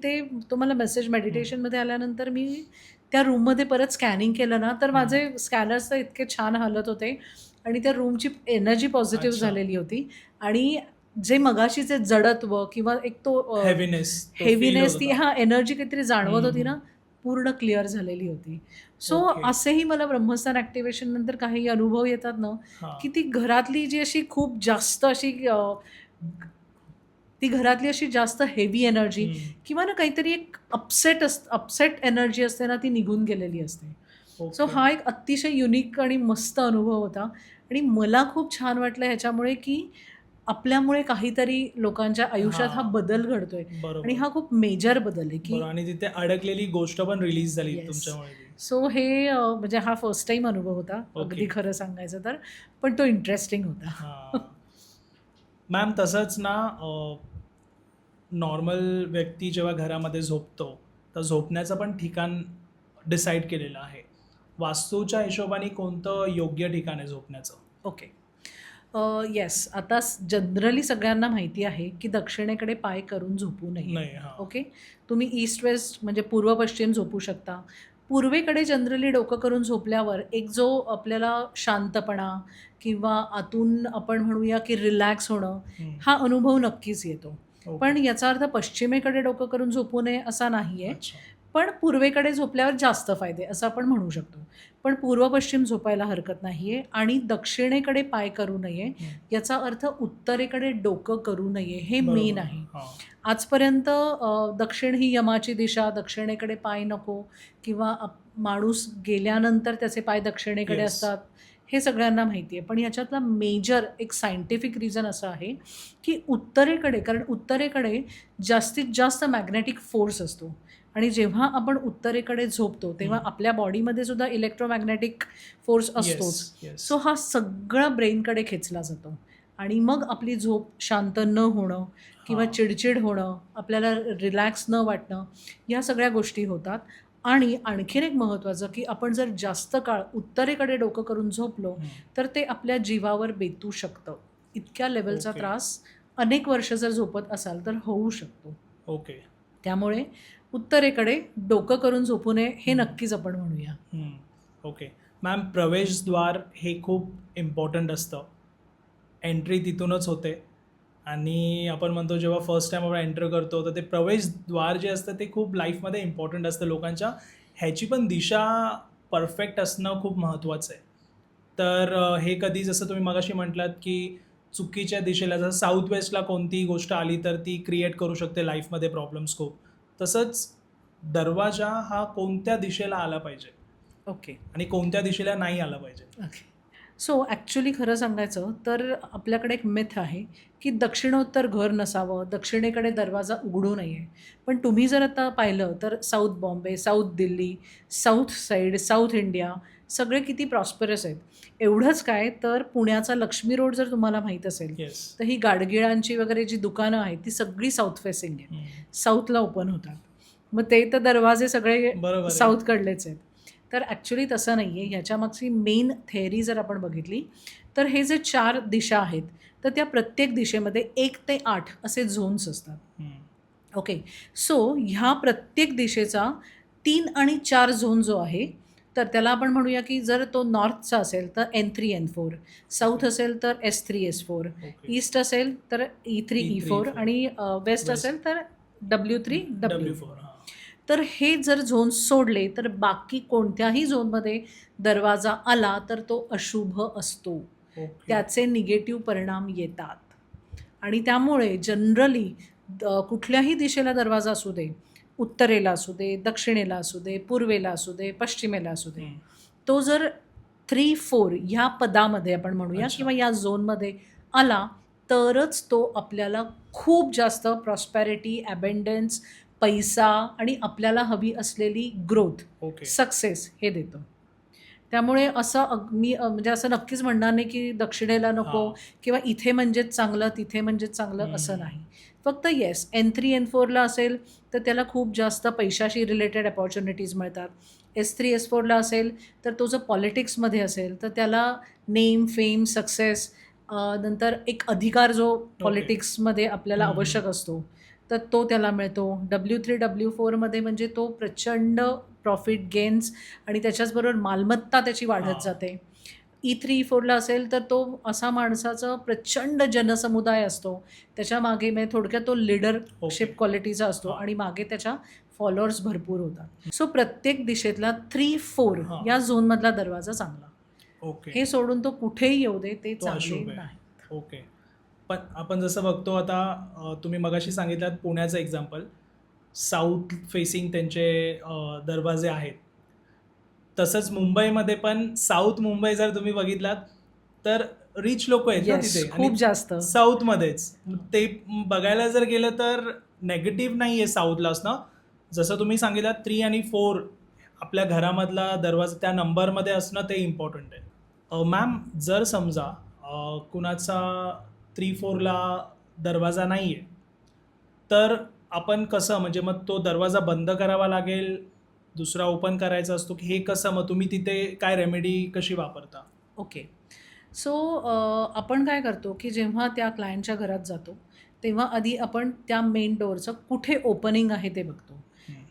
तो मला मेसेज मेडिटेशनमध्ये आल्यानंतर मी त्या रूममध्ये परत स्कॅनिंग केलं ना तर माझे स्कॅनर्स तर इतके छान हलत होते आणि त्या रूमची एनर्जी पॉझिटिव्ह झालेली होती आणि जे मगाशीचे जडत्व किंवा एक तो हेवीनेस ती एनर्जी काहीतरी जाणवत होती ना पूर्ण क्लिअर झालेली होती. सो असेही मला ब्रह्मस्थान ॲक्टिवेशन नंतर काही अनुभव येतात ना की ती घरातली जी अशी खूप जास्त अशी जास्त हेवी एनर्जी किंवा ना काहीतरी एक अपसेट एनर्जी असते ना ती निघून गेलेली असते. सो हा एक अतिशय युनिक आणि मस्त अनुभव होता आणि मला खूप छान वाटलं ह्याच्यामुळे की आपल्यामुळे काहीतरी लोकांच्या आयुष्यात हा हां. बदल घडतोय आणि बरोबर. हा खूप मेजर बदल आहे की बरोबर आणि तिथे अडकलेली गोष्ट पण रिलीज झाली येस. तुमच्यामुळे ती. सो हे म्हणजे हा फर्स्ट टाइम अनुभव होता अगदी ओके. खरं सांगायचं तर, पण तो इंटरेस्टिंग होता. हां. मॅम तसंच ना नॉर्मल व्यक्ती जेव्हा घरामध्ये झोपतो, तर झोपण्याचं पण ठिकाण डिसाईड केलेलं आहे. वास्तूच्या हिशोबाने कोणतं योग्य ठिकाण आहे झोपण्याचं? ओके. येस. आता जनरली सगळ्यांना माहिती आहे, की दक्षिणेकडे पाय करून झोपू नये. नाही. हां. ओके. तुम्ही ईस्ट वेस्ट म्हणजे पूर्व पश्चिम झोपू शकता. पूर्वेकडे जनरली डोकं करून झोपल्यावर एक जो आपल्याला शांतपणा किंवा आतून आपण म्हणूया, की रिलॅक्स होणं, हं. हा अनुभव नक्कीच येतो. ओके. पण याचा अर्थ पश्चिमेकडे डोकं करून झोपू नये असा नाही आहे. अच्छा. पण पूर्वेकडे झोपल्यावर जास्त फायदे असं आपण म्हणू शकतो. पण पूर्व-पश्चिम झोपायला हरकत नाही आहे आणि दक्षिणेकडे पाय करू नये. हं. याचा अर्थ उत्तरेकडे डोकं करू नये हे मेन बरोबर. आहे. हां. आजपर्यंत दक्षिण ही यमाची दिशा, दक्षिणेकडे पाय नको किंवा माणूस गेल्यानंतर त्याचे पाय दक्षिणेकडे Yes. असतात, हे सगळ्यांना माहिती आहे. पण याच्यातला मेजर एक सायंटिफिक रिझन असं आहे, की उत्तरेकडे कारण उत्तरेकडे जास्तीत जास्त मॅग्नेटिक फोर्स असतो आणि जेव्हा आपण उत्तरेकडे झोपतो, तेव्हा आपल्या बॉडीमध्ये सुद्धा इलेक्ट्रोमॅग्नेटिक फोर्स असतोच. येस. सो हा सगळा ब्रेनकडे खेचला जातो आणि मग आपली झोप शांत न होणं किंवा हां. चिडचिड होणं, आपल्याला रिलॅक्स न वाटणं, या सगळ्या गोष्टी होतात. आणि आणखीन एक महत्त्वाचं, की आपण जर जास्त काळ उत्तरेकडे डोकं करून झोपलो, हं. तर ते आपल्या जीवावर बेतू शकतं. इतक्या लेव्हलचा ओके. त्रास अनेक वर्ष जर झोपत असाल तर होऊ शकतो. ओके. त्यामुळे उत्तरेकडे डोकं करून झोपू नये हे हं. नक्कीच आपण म्हणूया. हं. ओके. मॅम प्रवेशद्वार हे खूप इम्पॉर्टंट असतं. एंट्री तिथूनच होते आणि आपण म्हणतो जेव्हा फर्स्ट टाईम आपण एंटर करतो, तर ते प्रवेशद्वार जे असतं ते खूप लाईफमध्ये इम्पॉर्टंट असतं लोकांच्या. ह्याची पण दिशा परफेक्ट असणं खूप महत्त्वाचं आहे. तर हे कधी जसं तुम्ही मगाशी म्हटलात, की चुकीच्या दिशेला जसं साऊथ वेस्टला कोणतीही गोष्ट आली तर ती क्रिएट करू शकते लाईफमध्ये प्रॉब्लेम्स खूप. तसंच दरवाजा हा कोणत्या दिशेला आला पाहिजे ओके. आणि कोणत्या दिशेला नाही आला पाहिजे? ओके. सो ॲक्च्युली खरं सांगायचं तर आपल्याकडे एक मिथ आहे, की दक्षिणोत्तर घर नसावं, दक्षिणेकडे दरवाजा उघडू नये. पण तुम्ही जर आता पाहिलं तर south Bombay, south Delhi, south side, south India सगळे किती प्रॉस्परस आहेत. एवढंच काय तर पुण्याचा लक्ष्मी रोड जर तुम्हाला माहीत असेल, येस. तर ही गाडगिळांची वगैरे जी दुकानं आहेत ती सगळी साऊथ फेसिंग आहे. साऊथला ओपन होतात. मग ते तर दरवाजे सगळे बरोबर आहे. साऊथकडलेच आहेत. तर ॲक्च्युली तसं नाही आहे. ह्याच्यामागची मेन थेअरी जर आपण बघितली, तर हे जे 4 दिशा आहेत, तर त्या प्रत्येक दिशेमध्ये 1 ते 8 असे झोन्स असतात. ओके. सो ह्या प्रत्येक दिशेचा 3 आणि 4 झोन जो आहे, तर त्याला आपण म्हणूया की जर तो नॉर्थचा असेल तर N3, N4, साऊथ असेल तर S3, S4, ओके. ईस्ट असेल तर E3, E4 E4 आणि वेस्ट वेस्ट. असेल तर W3, W4. W4. हां. तर हे जर झोन सोडले तर बाकी कोणत्याही झोनमध्ये दरवाजा आला तर तो अशुभ असतो. ओके. त्याचे निगेटिव्ह परिणाम येतात आणि त्यामुळे जनरली कुठल्याही दिशेला दरवाजा असू दे, उत्तरेला असू दे, दक्षिणेला असू दे, पूर्वेला असू दे, पश्चिमेला असू दे, तो जर 3-4 ह्या पदामध्ये आपण म्हणूया अच्छा. किंवा या झोनमध्ये आला तरच तो आपल्याला खूप जास्त प्रॉस्पॅरिटी, अबंडन्स, पैसा आणि आपल्याला हवी असलेली ग्रोथ, ओके. सक्सेस हे देतो. त्यामुळे असं मी म्हणजे असं नक्कीच म्हणणार नाही की दक्षिणेला नको हां. किंवा इथे म्हणजेच चांगलं, तिथे म्हणजेच चांगलं असं नाही. फक्त येस N3, N4ला असेल तर त्याला खूप जास्त पैशाशी रिलेटेड अपॉर्च्युनिटीज मिळतात. S3, S4ला असेल तर तो जर पॉलिटिक्समध्ये असेल तर त्याला नेम, फेम, सक्सेस नंतर एक अधिकार जो पॉलिटिक्समध्ये आपल्याला आवश्यक असतो, तर तो त्याला मिळतो. W3, W4मध्ये म्हणजे तो प्रचंड प्रॉफिट गेन्स आणि त्याच्याचबरोबर मालमत्ता त्याची वाढत हां. जाते. E3, E4ला असेल तर तो असा माणसाचा प्रचंड जनसमुदाय असतो. त्याच्या मागे म्हणजे थोडक्यात तो लीडरशिप क्वालिटीचा असतो हां. आणि मागे त्याच्या फॉलोअर्स भरपूर होतात. सो प्रत्येक दिशेतला 3-4 हां. या झोनमधला दरवाजा चांगला. ओके. हे सोडून तो कुठेही येऊ दे ते तो चांगले अशुभ आहे. नाही. ओके. पण आपण जसं बघतो आता तुम्ही मगाशी सांगितलात पुण्याचं एक्झाम्पल. साऊथ फेसिंग त्यांचे दरवाजे आहेत. तसंच मुंबईमध्ये पण साऊथ मुंबई जर तुम्ही बघितलात तर रिच लोक आहेत ना येस, तिथे, खूप जास्त. साऊथमध्येच ते बघायला जर गेलं तर नेगेटिव्ह नाही आहे साऊथला असणं. जसं तुम्ही सांगितलं 3 आणि 4 आपल्या घरामधला दरवाजा त्या नंबरमध्ये असणं ते इम्पॉर्टंट आहे. मॅम, जर समजा कुणाचा 3-4ला दरवाजा नाही आहे, तर आपण कसं, म्हणजे मग तो दरवाजा बंद करावा लागेल, दुसरा ओपन करायचा असतो की हे कसं, मग तुम्ही तिथे काय रेमेडी कशी वापरता? ओके. सो आपण काय करतो, की जेव्हा त्या क्लायंटच्या घरात जातो, तेव्हा आधी आपण त्या मेन डोअरचं कुठे ओपनिंग आहे ते बघतो.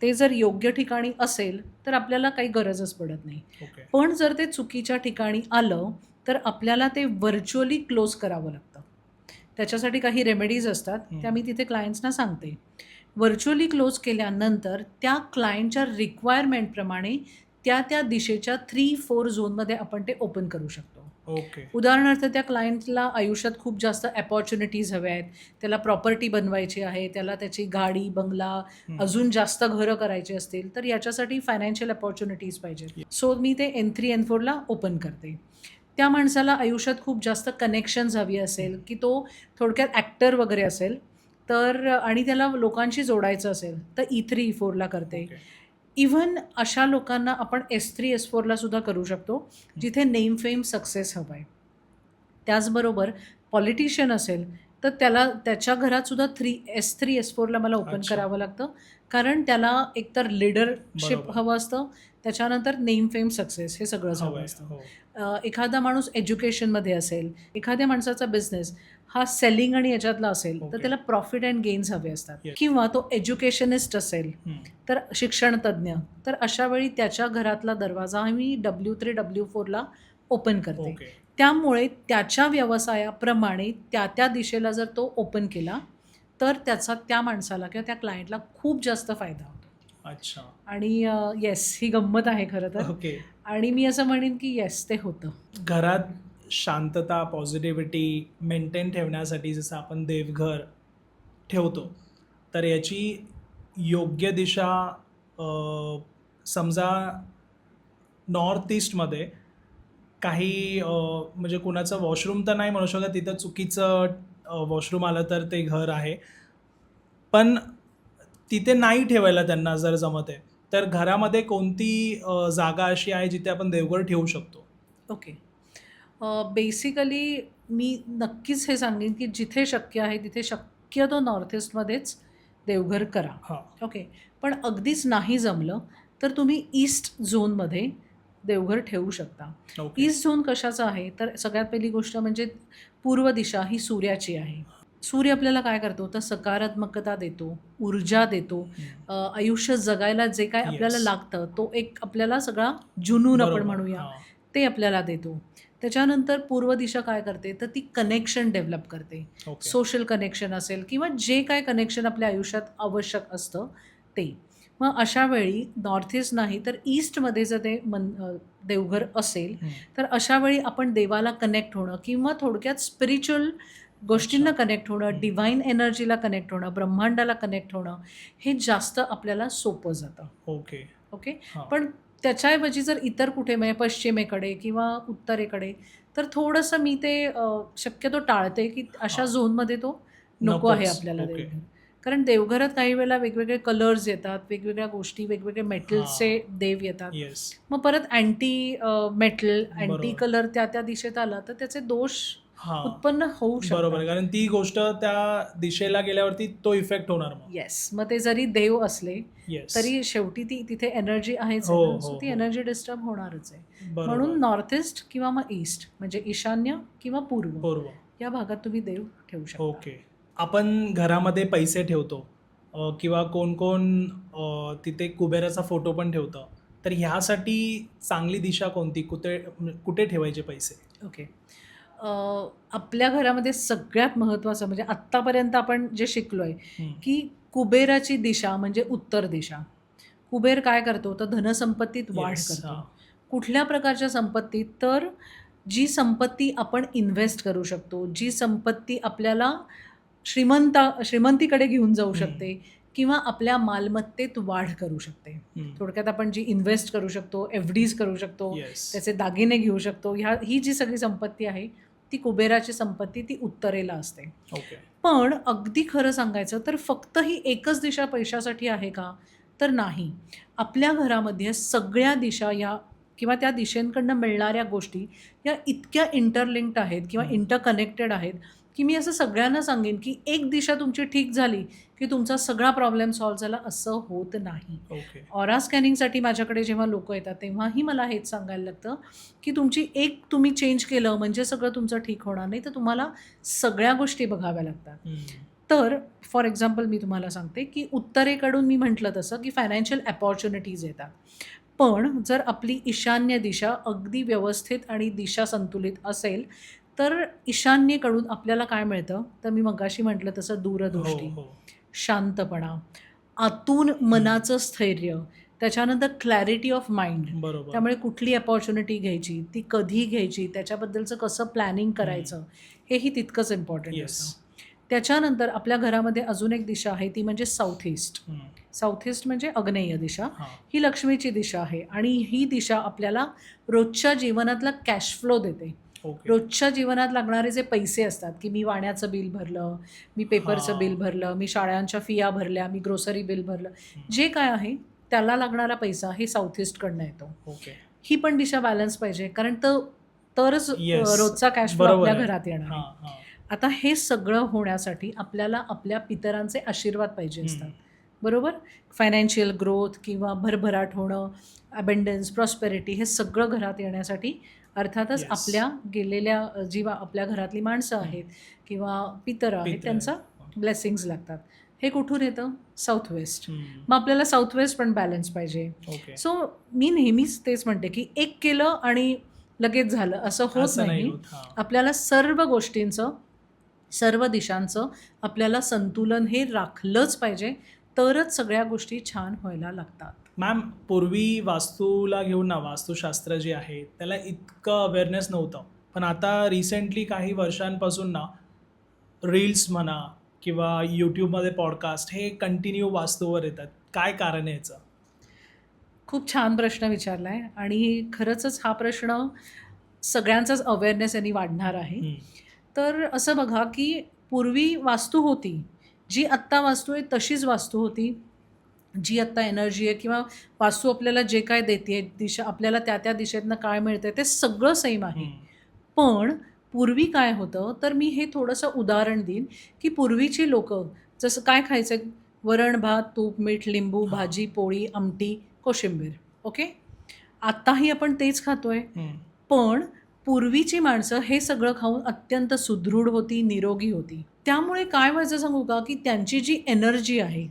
ते जर योग्य ठिकाणी असेल, तर आपल्याला काही गरजच पडत नाही. ओके. पण जर ते चुकीच्या ठिकाणी आलं, तर आपल्याला ते व्हर्च्युअली क्लोज करावं लागतं. त्याच्यासाठी काही रेमेडीज असतात, त्या मी तिथे क्लायंट्सना सांगते. व्हर्च्युअली क्लोज केल्यानंतर त्या क्लायंटच्या रिक्वायरमेंटप्रमाणे त्या दिशेच्या 3-4 झोनमध्ये आपण ते ओपन करू शकतो. ओके. उदाहरणार्थ त्या क्लायंटला आयुष्यात खूप जास्त अपॉर्च्युनिटीज हव्या आहेत, त्याला प्रॉपर्टी बनवायची आहे, त्याला त्याची गाडी, बंगला, अजून जास्त घरं करायची असतील, तर याच्यासाठी फायनान्शियल अपॉर्च्युनिटीज पाहिजेत. सो मी ते N3 N4ला ओपन करते. त्या माणसाला आयुष्यात खूप जास्त कनेक्शन्स हवी असेल, की तो थोडक्यात ॲक्टर वगैरे असेल, तर आणि त्याला लोकांशी जोडायचं असेल, तर E3 E4ला करते. ओके. इव्हन अशा लोकांना आपण S3 S4ला सुद्धा करू शकतो, जिथे नेम फेम सक्सेस हवा आहे. त्याचबरोबर पॉलिटिशियन असेल, तर त्याला त्याच्या घरात सुद्धा S3 S4ला मला ओपन अच्छा. करावं लागतं. कारण त्याला एकतर लीडरशिप बरोबर. हवं असतं, त्याच्यानंतर नेम फेम सक्सेस हे सगळंच हवं हवंय. असतं. हो. एखादा माणूस एज्युकेशनमध्ये असेल, एखाद्या माणसाचा बिझनेस हा सेलिंग आणि याच्यातला असेल, तर ओके. त्याला प्रॉफिट अँड गेन्स हवे असतात. Yes. किंवा तो एज्युकेशनिस्ट असेल, तर शिक्षण तज्ज्ञ, तर अशा वेळी त्याच्या घरातला दरवाजा मी W3 W4ला ओपन करते. ओके. त्यामुळे त्याच्या व्यवसायाप्रमाणे त्या दिशेला जर तो ओपन केला, तर त्याचा त्या माणसाला किंवा त्या क्लायंटला खूप जास्त फायदा होतो. अच्छा. आणि येस, ही गंमत आहे खरं तर. ओके. आणि मी असं म्हणेन की येस, ते होतं. घरात शांतता, पॉझिटिव्हिटी मेंटेन ठेवण्यासाठी जसं आपण देवघर ठेवतो, तर याची योग्य दिशा समजा नॉर्थ ईस्टमध्ये काही म्हणजे कुणाचं वॉशरूम तर नाही म्हणू शकत, तिथं चुकीचं वॉशरूम आलं तर ते घर आहे, पण तिथे नाही ठेवायला त्यांना जर जमत आहे, तर घरामध्ये कोणती जागा अशी आहे जिथे आपण देवघर ठेवू शकतो? ओके. बेसिकली मी नक्कीच हे सांगेन की जिथे शक्य आहे तिथे शक्यतो नॉर्थ ईस्टमध्येच देवघर करा. हां. ओके. पण अगदीच नाही जमलं तर तुम्ही ईस्ट झोनमध्ये देवघर ठेवू शकता. ओके. ईस्ट झोन कशाचा आहे, तर सगळ्यात पहिली गोष्ट म्हणजे पूर्व दिशा ही सूर्याची आहे. सूर्य आपल्याला काय करतो, तर सकारात्मकता देतो, ऊर्जा देतो. आयुष्य जगायला जे काय आपल्याला Yes. लागतं, तो एक आपल्याला सगळा जुनून आपण बरोबर. म्हणूया, हां. ते आपल्याला देतो. त्याच्यानंतर पूर्व दिशा काय करते, तर ती कनेक्शन डेव्हलप करते. ओके. सोशल कनेक्शन असेल किंवा जे काय कनेक्शन आपल्या आयुष्यात आवश्यक असतं ते. मग अशा वेळी नॉर्थ ईस्ट नाही तर ईस्टमध्ये जर ते देवघर असेल, तर अशा वेळी आपण देवाला कनेक्ट होणं किंवा थोडक्यात स्पिरिच्युअल गोष्टींना कनेक्ट होणं, डिव्हाइन एनर्जीला कनेक्ट होणं, ब्रह्मांडाला कनेक्ट होणं, हे जास्त आपल्याला सोपं जातं. ओके. ओके. हां. पण त्याच्याऐवजी जर इतर कुठे म्हणजे पश्चिमेकडे किंवा उत्तरेकडे, तर थोडंसं मी ते शक्यतो टाळते की अशा हां. झोनमध्ये तो नको आहे नकोच. आपल्याला ओके. देवघर. कारण देवघरात काही वेळेला वेगवेगळे कलर्स येतात, वेगवेगळ्या गोष्टी, वेगवेगळे मेटल्सचे देव येतात. येस. मग परत अँटी मेटल, अँटी बरोबर. कलर त्या दिशेत आला तर त्याचे दोष हां. उत्पन्न होऊ बरोबर, शकतात. कारण ती गोष्ट त्या दिशेला गेल्यावरती तो इफेक्ट होणार मग. येस. मग ते जरी देव असले येस. तरी शेवटी ती तिथे एनर्जी आहेच हो, आहे ना, सो हो, ती हो. एनर्जी डिस्टर्ब होणारच आहे. बरोबर. म्हणून नॉर्थ ईस्ट किंवा मग ईस्ट म्हणजे ईशान्य किंवा पूर्व पूर्व. या भागात तुम्ही देव ठेवू शकता. ओके. आपण घरामध्ये पैसे ठेवतो किंवा कोण कोण तिथे कुबेराचा फोटो पण ठेवतं, तर ह्यासाठी चांगली दिशा कोणती, कुठे कुठे ठेवायचे पैसे? ओके. आपल्या घरामध्ये सगळ्यात महत्त्वाचं म्हणजे आत्तापर्यंत आपण जे शिकलोय की कुबेराची दिशा म्हणजे उत्तर दिशा. कुबेर काय करतो, तर धनसंपत्तीत वाढ Yes. करतो. हां. कुठल्या प्रकारच्या संपत्तीत, तर जी संपत्ती आपण इन्व्हेस्ट करू शकतो, जी संपत्ती आपल्याला श्रीमंतीकडे घेऊन जाऊ शकते किंवा आपल्या मालमत्तेत वाढ करू शकते. थोडक्यात आपण जी इन्व्हेस्ट करू शकतो, FDs करू शकतो, येस. त्याचे दागिने घेऊ शकतो. ही जी सगळी संपत्ती आहे ती कुबेराची संपत्ती ती उत्तरेला असते. ओके. पण अगदी खरं सांगायचं तर फक्त ही एकच दिशा पैशासाठी आहे का? तर नाही. आपल्या घरामध्ये सगळ्या दिशा या किंवा त्या दिशेकडनं मिळणाऱ्या गोष्टी या इतक्या इंटरलिंक्ड आहेत किंवा हं. इंटरकनेक्टेड आहेत, की मी असं सगळ्यांना सांगेन, की एक दिशा तुमची ठीक झाली, की तुमचा सगळा प्रॉब्लेम सॉल्व्ह झाला असं होत नाही. ओके. ऑरा स्कॅनिंगसाठी माझ्याकडे जेव्हा लोकं येतात, तेव्हाही मला हेच सांगायला लागतं, की तुमची एक तुम्ही चेंज केलं म्हणजे सगळं तुमचं ठीक होणार नाही, तर तुम्हाला सगळ्या गोष्टी बघाव्या लागतात. हं. तर फॉर एक्झाम्पल मी तुम्हाला सांगते, की उत्तरेकडून मी म्हटलं तसं, की फायनान्शियल अपॉर्च्युनिटीज येतात. पण जर आपली ईशान्य दिशा अगदी व्यवस्थित आणि दिशा संतुलित असेल, तर ईशान्येकडून आपल्याला काय मिळतं? तर मी मगाशी म्हटलं तसं हो, दूरदृष्टी, हो. शांतपणा, आतून मनाचं स्थैर्य, त्याच्यानंतर क्लॅरिटी ऑफ माइंड. बरोबर. त्यामुळे कुठली अपॉर्च्युनिटी घ्यायची, ती कधी घ्यायची, त्याच्याबद्दलचं कसं प्लॅनिंग करायचं, हेही तितकंच इम्पॉर्टंट येस. असतं. त्याच्यानंतर आपल्या घरामध्ये अजून एक दिशा आहे, ती म्हणजे साऊथ ईस्ट. हं. साऊथ ईस्ट म्हणजे आग्नेय दिशा. हां. ही लक्ष्मीची दिशा आहे आणि ही दिशा आपल्याला रोजच्या जीवनातला कॅश फ्लो देते. ओके. रोजच्या जीवनात लागणारे जे पैसे असतात, की मी वाण्याचं बिल भरलं, मी पेपरचं हां. बिल भरलं, मी शाळांच्या फिया भरल्या, मी ग्रोसरी बिल भरलं, हं. जे काय आहे त्याला लागणारा पैसा हे साऊथ ईस्टकडनं येतो. ओके. ही पण दिशा बॅलन्स पाहिजे कारण तरच येस. रोजचा कॅश फ्लो बरोबर आपल्या आहे. घरात येणार आहे. हां, हां. आता हे सगळं होण्यासाठी आपल्याला आपल्या पितरांचे आशीर्वाद पाहिजे हं. असतात. बरोबर? फायनान्शियल ग्रोथ किंवा भरभराट होणं, अबंडन्स, प्रॉस्पेरिटी हे सगळं घरात येण्यासाठी अर्थातच येस. आपल्या गेलेल्या आपल्या घरातली माणसं आहेत किंवा पितर आहेत पितरं त्यांचा आहेत. ब्लेसिंग्ज लागतात. हे कुठून येतं? South west. हं. मग आपल्याला साऊथ वेस्ट पण बॅलन्स पाहिजे. ओके. सो मी नेहमीच तेच म्हणते, की एक केलं आणि लगेच झालं असं होत असं नाही नाही. होत. हां. आपल्याला सर्व गोष्टींचं, सर्व दिशांचं आपल्याला संतुलन हे राखलंच पाहिजे, तरच सगळ्या गोष्टी छान व्हायला लागतात. मॅम, पूर्वी वास्तूला घेऊन ना, वास्तुशास्त्र जे आहे त्याला इतकं अवेअरनेस नव्हतं. पण आता रिसेंटली काही वर्षांपासून ना, रील्स म्हणा किंवा यूट्यूबमध्ये पॉडकास्ट हे कंटिन्यू वास्तूवर येतात. काय कारण आहे याचं? खूप छान प्रश्न विचारला आहे आणि खरंचच हा प्रश्न सगळ्यांचाच अवेअरनेस यांनी वाढणार आहे. हं. तर असं बघा, की पूर्वी वास्तू होती. जी आत्ता वास्तू आहे तशीच वास्तू होती. जी आत्ता एनर्जी आहे किंवा वास्तू आपल्याला जे काय देते दिशा आपल्याला त्या दिशेतनं काय मिळतंय ते सगळं सेम आहे. हं. पण पूर्वी काय होतं, तर मी हे थोडंसं उदाहरण देईन, की पूर्वीची लोकं जसं काय खायचं? वरण, भात, तूप, मीठ, लिंबू, हां. भाजी, पोळी, आमटी, कोशिंबीर. ओके? आत्ताही आपण तेच खातोय. हं. पण पूर्वीची माणसं हे सगळं खाऊन अत्यंत सुदृढ होती, निरोगी होती. त्यामुळे काय व्हायचं सांगू का, की त्यांची जी एनर्जी आहे,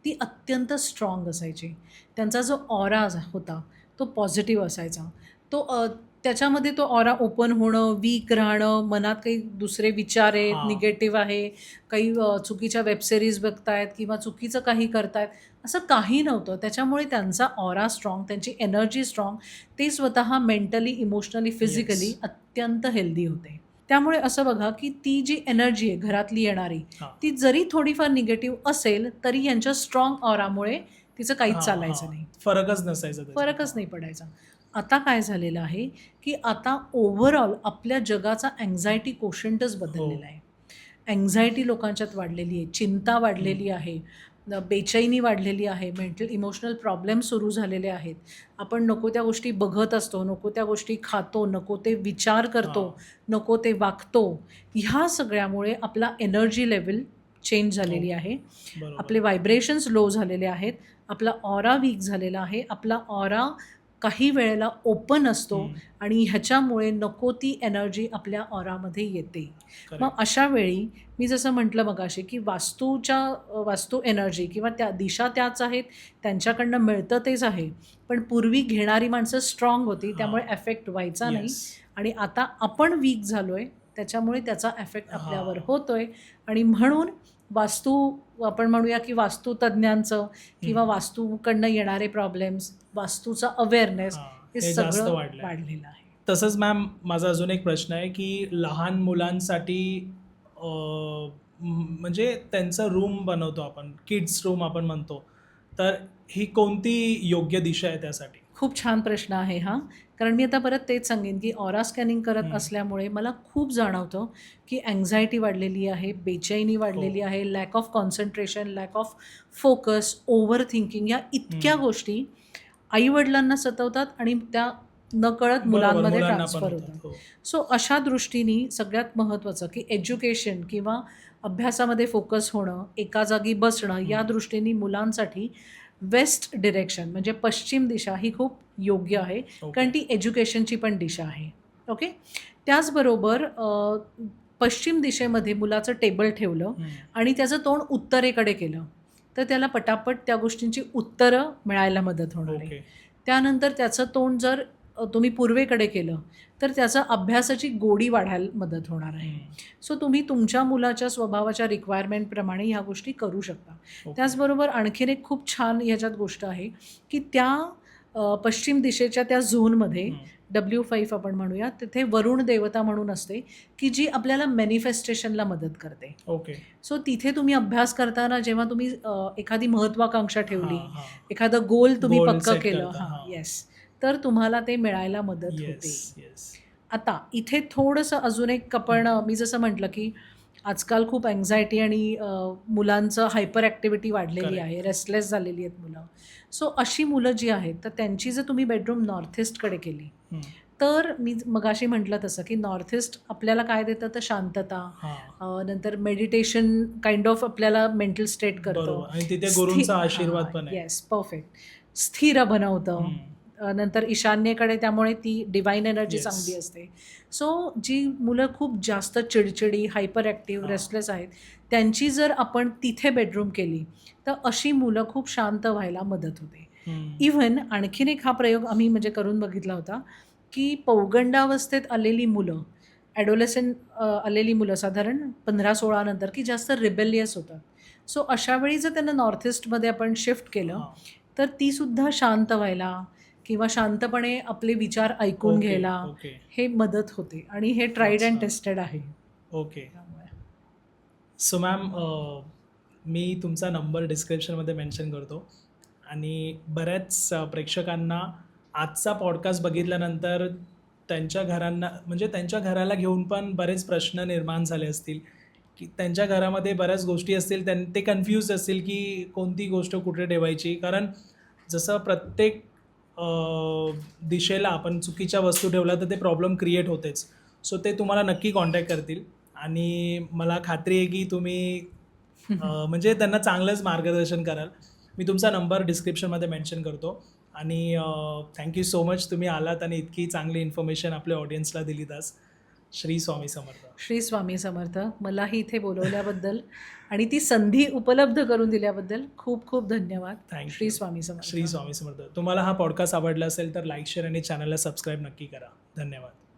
ती अत्यंत स्ट्राँग असायची. त्यांचा जो ऑरा होता, तो पॉझिटिव्ह असायचा. तो त्याच्यामध्ये तो ऑरा ओपन होणं, वीक राहणं, मनात काही दुसरे विचार आहेत, हां. निगेटिव्ह आहे, काही चुकीच्या वेब सीरीज बघतायत किंवा चुकीचं काही करतायत, असं काही नव्हतं. त्याच्यामुळे त्यांचा ऑरा स्ट्राँग, त्यांची एनर्जी स्ट्राँग, ते स्वतः मेंटली, इमोशनली, फिजिकली येस. अत्यंत हेल्दी होते. त्यामुळे असं बघा, की ती जी एनर्जी आहे घरातली येणारी, हां. ती जरी थोडीफार निगेटिव्ह असेल, तरी यांच्या स्ट्राँग ऑरामुळे तिचं काहीच हां, चालायचं हां. नाही. फरकच नसायचा त्याच्यात. फरकच नाही पडायचा. आता काय झालेलं आहे, की आता ओव्हरऑल आपल्या जगाचा अँक्झायटी कोशंटच हो. बदललेला आहे. अँक्झायटी लोकांच्यात वाढलेली आहे, चिंता वाढलेली आहे, बेचैनी वाढलेली आहे, मेंटल इमोशनल प्रॉब्लेम सुरू झालेले आहेत. आपण नको त्या गोष्टी बघत असतो, नको त्या गोष्टी खातो, नको ते विचार करतो, हां. नको ते वागतो. ह्या सगळ्यामुळे आपला एनर्जी लेव्हल चेंज झालेली हो. आहे. बरोबर. आपले व्हायब्रेशन्स लो झालेले आहेत. आपला ऑरा वीक झालेला आहे. आपला ऑरा काही वेळेला ओपन असतो हं. आणि ह्याच्यामुळे नको ती एनर्जी आपल्या ऑरामध्ये येते. मग करेक्ट. अशा वेळी मी जसं म्हटलं मगाशी, की वास्तू एनर्जी किंवा त्या दिशा त्याच आहेत, त्यांच्याकडनं मिळतं तेच आहे. पण पूर्वी घेणारी माणसं स्ट्राँग होती, त्यामुळे हां. इफेक्ट व्हायचा नाही येस. आणि आता आपण वीक झालोय, त्याच्यामुळे त्याचा इफेक्ट आपल्यावर हां. होतोय आणि म्हणून वास्तू आपण म्हणूया, की वास्तुतज्ञांचं किंवा हं. वास्तूकडनं येणारे प्रॉब्लेम्स, वास्तूचा अवेअरनेस हां. हे हे जास्त सगळं वाढलंय. वाढलेलं आहे. तसंच मॅम, माझा अजून एक प्रश्न आहे, की लहान मुलांसाठी म्हणजे त्यांचा रूम बनवतो आपण, किड्स रूम आपण म्हणतो. तर ही कोणती योग्य दिशा आहे त्यासाठी? खूप छान प्रश्न आहे हा. कारण मी आता परत तेच सांगेन, की ऑरा स्कॅनिंग करत असल्यामुळे मला खूप जाणवतं, की अँक्झायटी वाढलेली आहे, बेचैनी वाढलेली आहे, lack of concentration, lack of focus, over thinking या इतक्या गोष्टी आई-वडिलांना सतवतात आणि त्या नकळत बरोबर, मुलांमध्ये मुलांना पण ट्रान्सफर होतात. होतात. हो. सो अशा दृष्टीने सगळ्यात महत्त्वाचं, की एज्युकेशन किंवा अभ्यासामध्ये फोकस होणं, एका जागी बसणं या दृष्टीने मुलांसाठी वेस्ट डिरेक्शन म्हणजे पश्चिम दिशा ही खूप योग्य आहे. कारण ती एज्युकेशनची पण दिशा आहे. ओके. त्याचबरोबर पश्चिम दिशेमध्ये मुलाचं टेबल ठेवलं आणि त्याचं तोंड उत्तरेकडे केलं, तर त्याला पटापट त्या गोष्टींची उत्तरं मिळायला मदत होणार आहे. ओके. त्यानंतर त्याचं तोंड जर तुम्ही पूर्वेकडे केलं, तर त्याचा अभ्यासाची गोडी वाढायला मदत होणार आहे. सो तुम्ही तुमच्या मुलाच्या स्वभावाच्या रिक्वायरमेंटप्रमाणे ह्या गोष्टी करू शकता. त्याचबरोबर आणखीन एक खूप छान ह्याच्यात गोष्ट आहे, की त्या पश्चिम दिशेच्या त्या झोनमध्ये W5 आपण म्हणूया, तिथे वरुण देवता म्हणून असते, की जी आपल्याला मॅनिफेस्टेशनला मदत करते. ओके. सो तिथे तुम्ही अभ्यास करताना जेव्हा तुम्ही एखादी महत्त्वाकांक्षा ठेवली, हां, हां. एखादं गोल तुम्ही Goal पक्कं set केलं करता, हां, हां. येस. तर तुम्हाला ते मिळायला मदत होते. Yes, yes. आता इथे थोडंसं अजून एक आपण मी जसं म्हटलं, की आजकाल खूप अँक्झायटी आणि मुलांचं हायपर ॲक्टिव्हिटी वाढलेली Correct. आहे, रेस्टलेस झालेली आहेत मुलं. सो अशी मुलं जी आहेत, तर त्यांची जर तुम्ही बेडरूम नॉर्थ ईस्टकडे केली, तर मी मगाशी म्हटलं तसं, की नॉर्थ ईस्ट आपल्याला काय देतं तर शांतता, हां. नंतर मेडिटेशन काइंड ऑफ आपल्याला मेंटल स्टेट करतं. बरोबर आणि तिथे गुरूंचा आशीर्वाद पण आहे. Yes, perfect. स्थिर बनवतं. नंतर ईशान्येकडे त्यामुळे ती डिवाइन एनर्जी Yes. चांगली असते. सो जी मुलं खूप जास्त चिडचिडी, हायपर ॲक्टिव्ह, रेस्टलेस आहेत, त्यांची जर आपण तिथे बेडरूम केली, तर अशी मुलं खूप शांत व्हायला मदत होते. इव्हन आणखीन एक हा प्रयोग आम्ही म्हणजे करून बघितला होता, की पौगंडावस्थेत आलेली मुलं, ॲडोलेसंट आलेली मुलं साधारण 15-16 नंतर, की जास्त रिबेलियस होतात. सो अशा वेळी जर त्यांना नॉर्थ ईस्टमध्ये आपण शिफ्ट केलं, तर तीसुद्धा शांत व्हायला किंवा शांतपणे आपले विचार ऐकून ओके, घ्यायला ओके. हे मदत होते आणि हे ट्राईड अँड अच्छा. टेस्टेड आहे. ओके. त्यामुळे सो मॅम, मी तुमचा नंबर डिस्क्रिप्शनमध्ये मेन्शन करतो आणि बऱ्याच प्रेक्षकांना आजचा पॉडकास्ट बघितल्यानंतर त्यांच्या घरांना म्हणजे त्यांच्या घराला घेऊन पण बरेच प्रश्न निर्माण झाले असतील, की त्यांच्या घरामध्ये बऱ्याच गोष्टी असतील, ते कन्फ्यूज असतील की कोणती गोष्ट कुठे ठेवायची. कारण जसं प्रत्येक दिशेला आपण चुकीच्या वस्तू ठेवल्या तर ते प्रॉब्लेम क्रिएट होतेच. सो ते तुम्हाला नक्की कॉन्टॅक्ट करतील आणि मला खात्री आहे की तुम्ही म्हणजे त्यांना चांगलंच मार्गदर्शन कराल. मी तुमचा नंबर डिस्क्रिप्शनमध्ये मेन्शन करतो आणि थँक्यू सो मच तुम्ही आलात आणि इतकी चांगली इन्फॉर्मेशन आपल्या ऑडियन्सला दिलीत आज. श्री स्वामी समर्थ. श्री स्वामी समर्थ. मलाही इथे बोलवल्याबद्दल आणि ती संधी उपलब्ध करून दिल्याबद्दल खूप खूप धन्यवाद. थँक्यू. श्री स्वामी समर्थ. श्री स्वामी समर्थ. तुम्हाला हा पॉडकास्ट आवडला असेल तर लाईक, शेअर आणि चॅनलला सबस्क्राईब नक्की करा. धन्यवाद.